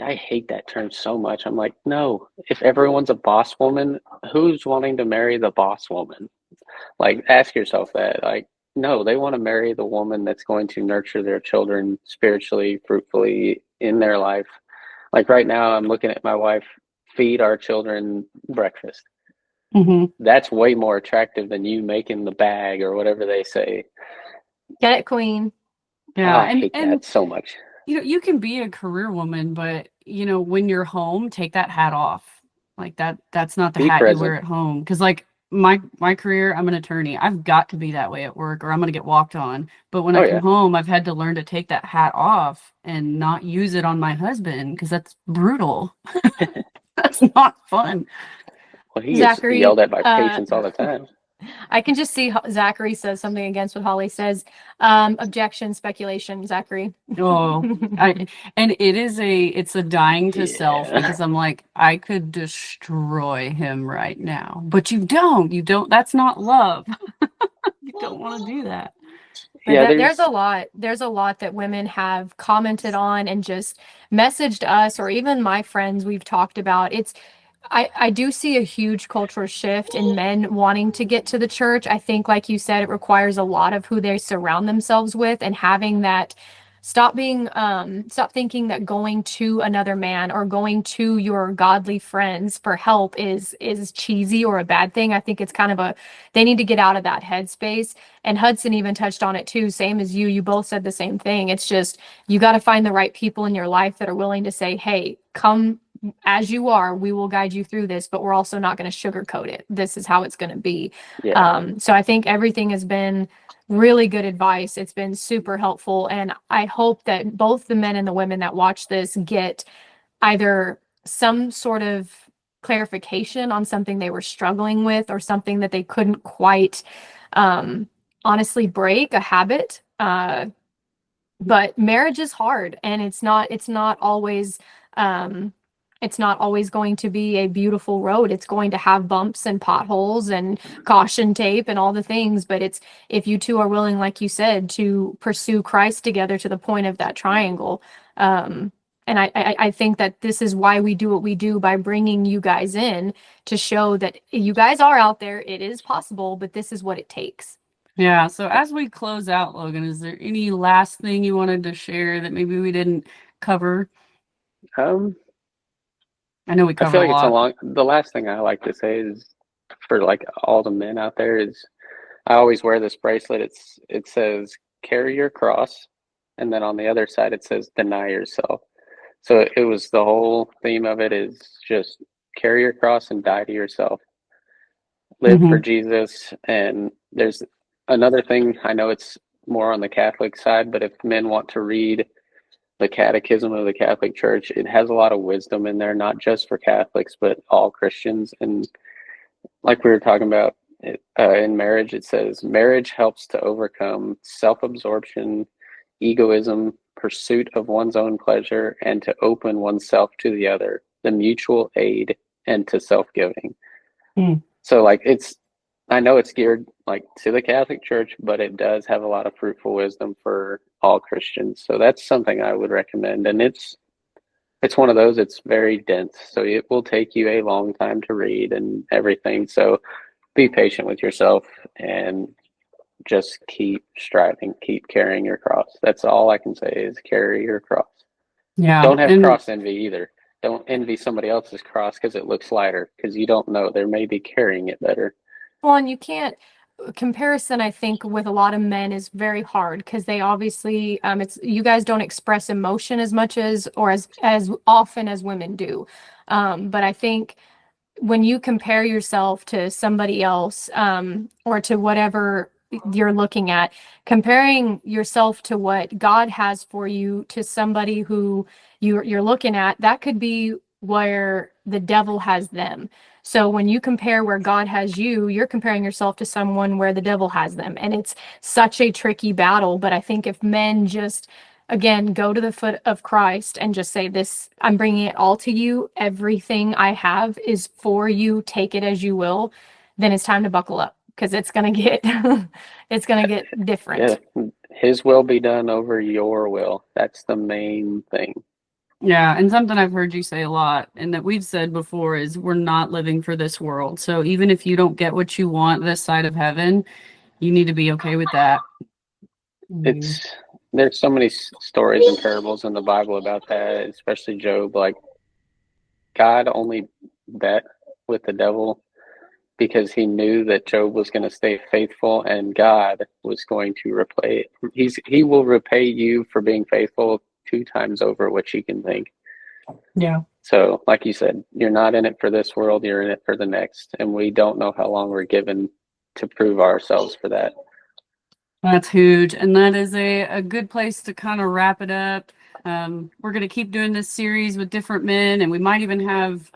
I hate that term so much. I'm like, no, if everyone's a boss woman, who's wanting to marry the boss woman? Like, ask yourself that. Like, no, they want to marry the woman that's going to nurture their children spiritually, fruitfully in their life. Like right now, I'm looking at my wife feed our children breakfast. Hmm. That's way more attractive than you making the bag or whatever they say. Get it, queen. Yeah, Oh, I hate and that so much. you can be a career woman, but when you're home, take that hat off. Like that's not the Be hat you wear present. at home. Because like my career, I'm an attorney. I've got to be that way at work or I'm gonna get walked on. But when I Oh come yeah. home, I've had to learn to take that hat off and not use it on my husband because that's brutal. That's not fun. Well, he gets Zachary, yelled at by patients all the time. I can just see Zachary says something against what Holly says. Objection, speculation, Zachary. Oh, and it's a dying to self Yeah. because I'm like, I could destroy him right now. But you don't, that's not love. You don't want to do that. But Yeah, there's a lot that women have commented on and just messaged us or even my friends we've talked about. I do see a huge cultural shift in men wanting to get to the church. I think, like you said, it requires a lot of who they surround themselves with and having that stop thinking that going to another man or going to your godly friends for help is cheesy or a bad thing. I think it's kind of they need to get out of that headspace. And Hudson even touched on it too, same as you. You both said the same thing. It's just you got to find the right people in your life that are willing to say, hey, come as you are, we will guide you through this, but we're also not going to sugarcoat it. This is how it's going to be. yeah. So I think everything has been really good advice. It's been super helpful. And I hope that both the men and the women that watch this get either some sort of clarification on something they were struggling with or something that they couldn't quite honestly break a habit. But marriage is hard and um it's not always going to be a beautiful road. It's going to have bumps and potholes and caution tape and all the things, but it's if you two are willing, like you said, to pursue Christ together to the point of that triangle. And I think that this is why we do what we do by bringing you guys in to show that you guys are out there. It is possible, but this is what it takes. Yeah, so as we close out, Logan, is there any last thing you wanted to share that maybe we didn't cover? Um, I know we I covered feel a like lot. the last thing I like to say is for like all the men out there is I always wear this bracelet. It says carry your cross, and then on the other side it says deny yourself. So it was the whole theme of it is just carry your cross and die to yourself. Live for Hmm. Jesus. And there's another thing, I know it's more on the Catholic side, but if men want to read the Catechism of the Catholic Church, it has a lot of wisdom in there, not just for Catholics, but all Christians. And like we were talking about in marriage, it says marriage helps to overcome self absorption, egoism, pursuit of one's own pleasure, and to open oneself to the other, the mutual aid, and to self giving. Mm. So, like, I know it's geared like to the Catholic Church, but it does have a lot of fruitful wisdom for all Christians. So that's something I would recommend. And it's one of those, it's very dense. So it will take you a long time to read and everything. So be patient with yourself and just keep striving, keep carrying your cross. That's all I can say is carry your cross. Yeah, Don't have and cross envy either. Don't envy somebody else's cross because it looks lighter because you don't know. They may be carrying it better. Well, and you can't comparison, I think, with a lot of men is very hard because they obviously it's you guys don't express emotion as much as or as often as women do. But I think when you compare yourself to somebody else or to whatever you're looking at, comparing yourself to what God has for you to somebody who you're looking at, that could be where the devil has them. So when you compare where God has you, you're comparing yourself to someone where the devil has them. And it's such a tricky battle. But I think if men just again go to the foot of Christ and just say this, I'm bringing it all to you, everything I have is for you, take it as you will, then it's time to buckle up because it's going to get it's going to get Yeah, different. his will be done over your will. That's the main thing. Yeah, and something I've heard you say a lot and that we've said before is we're not living for this world. So even if you don't get what you want this side of heaven, you need to be okay with that. It's there's so many stories and parables in the Bible about that, especially Job. Like God only bet with the devil because he knew that Job was going to stay faithful and God was going to repay he will repay you for being faithful 2 times over what you can think. Yeah. So, like you said, you're not in it for this world, you're in it for the next, and we don't know how long we're given to prove ourselves for that. That's huge. And that is a good place to kind of wrap it up. We're going to keep doing this series with different men, and we might even have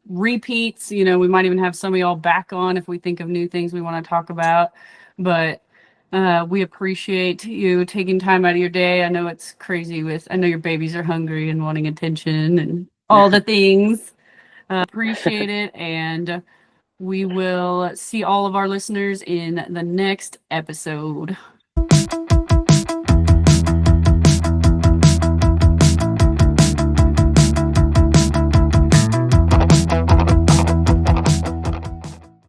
repeats. You know, we might even have some of y'all back on if we think of new things we want to talk about. But we appreciate you taking time out of your day. I know it's crazy I know your babies are hungry and wanting attention and all the things. Appreciate it. And we will see all of our listeners in the next episode.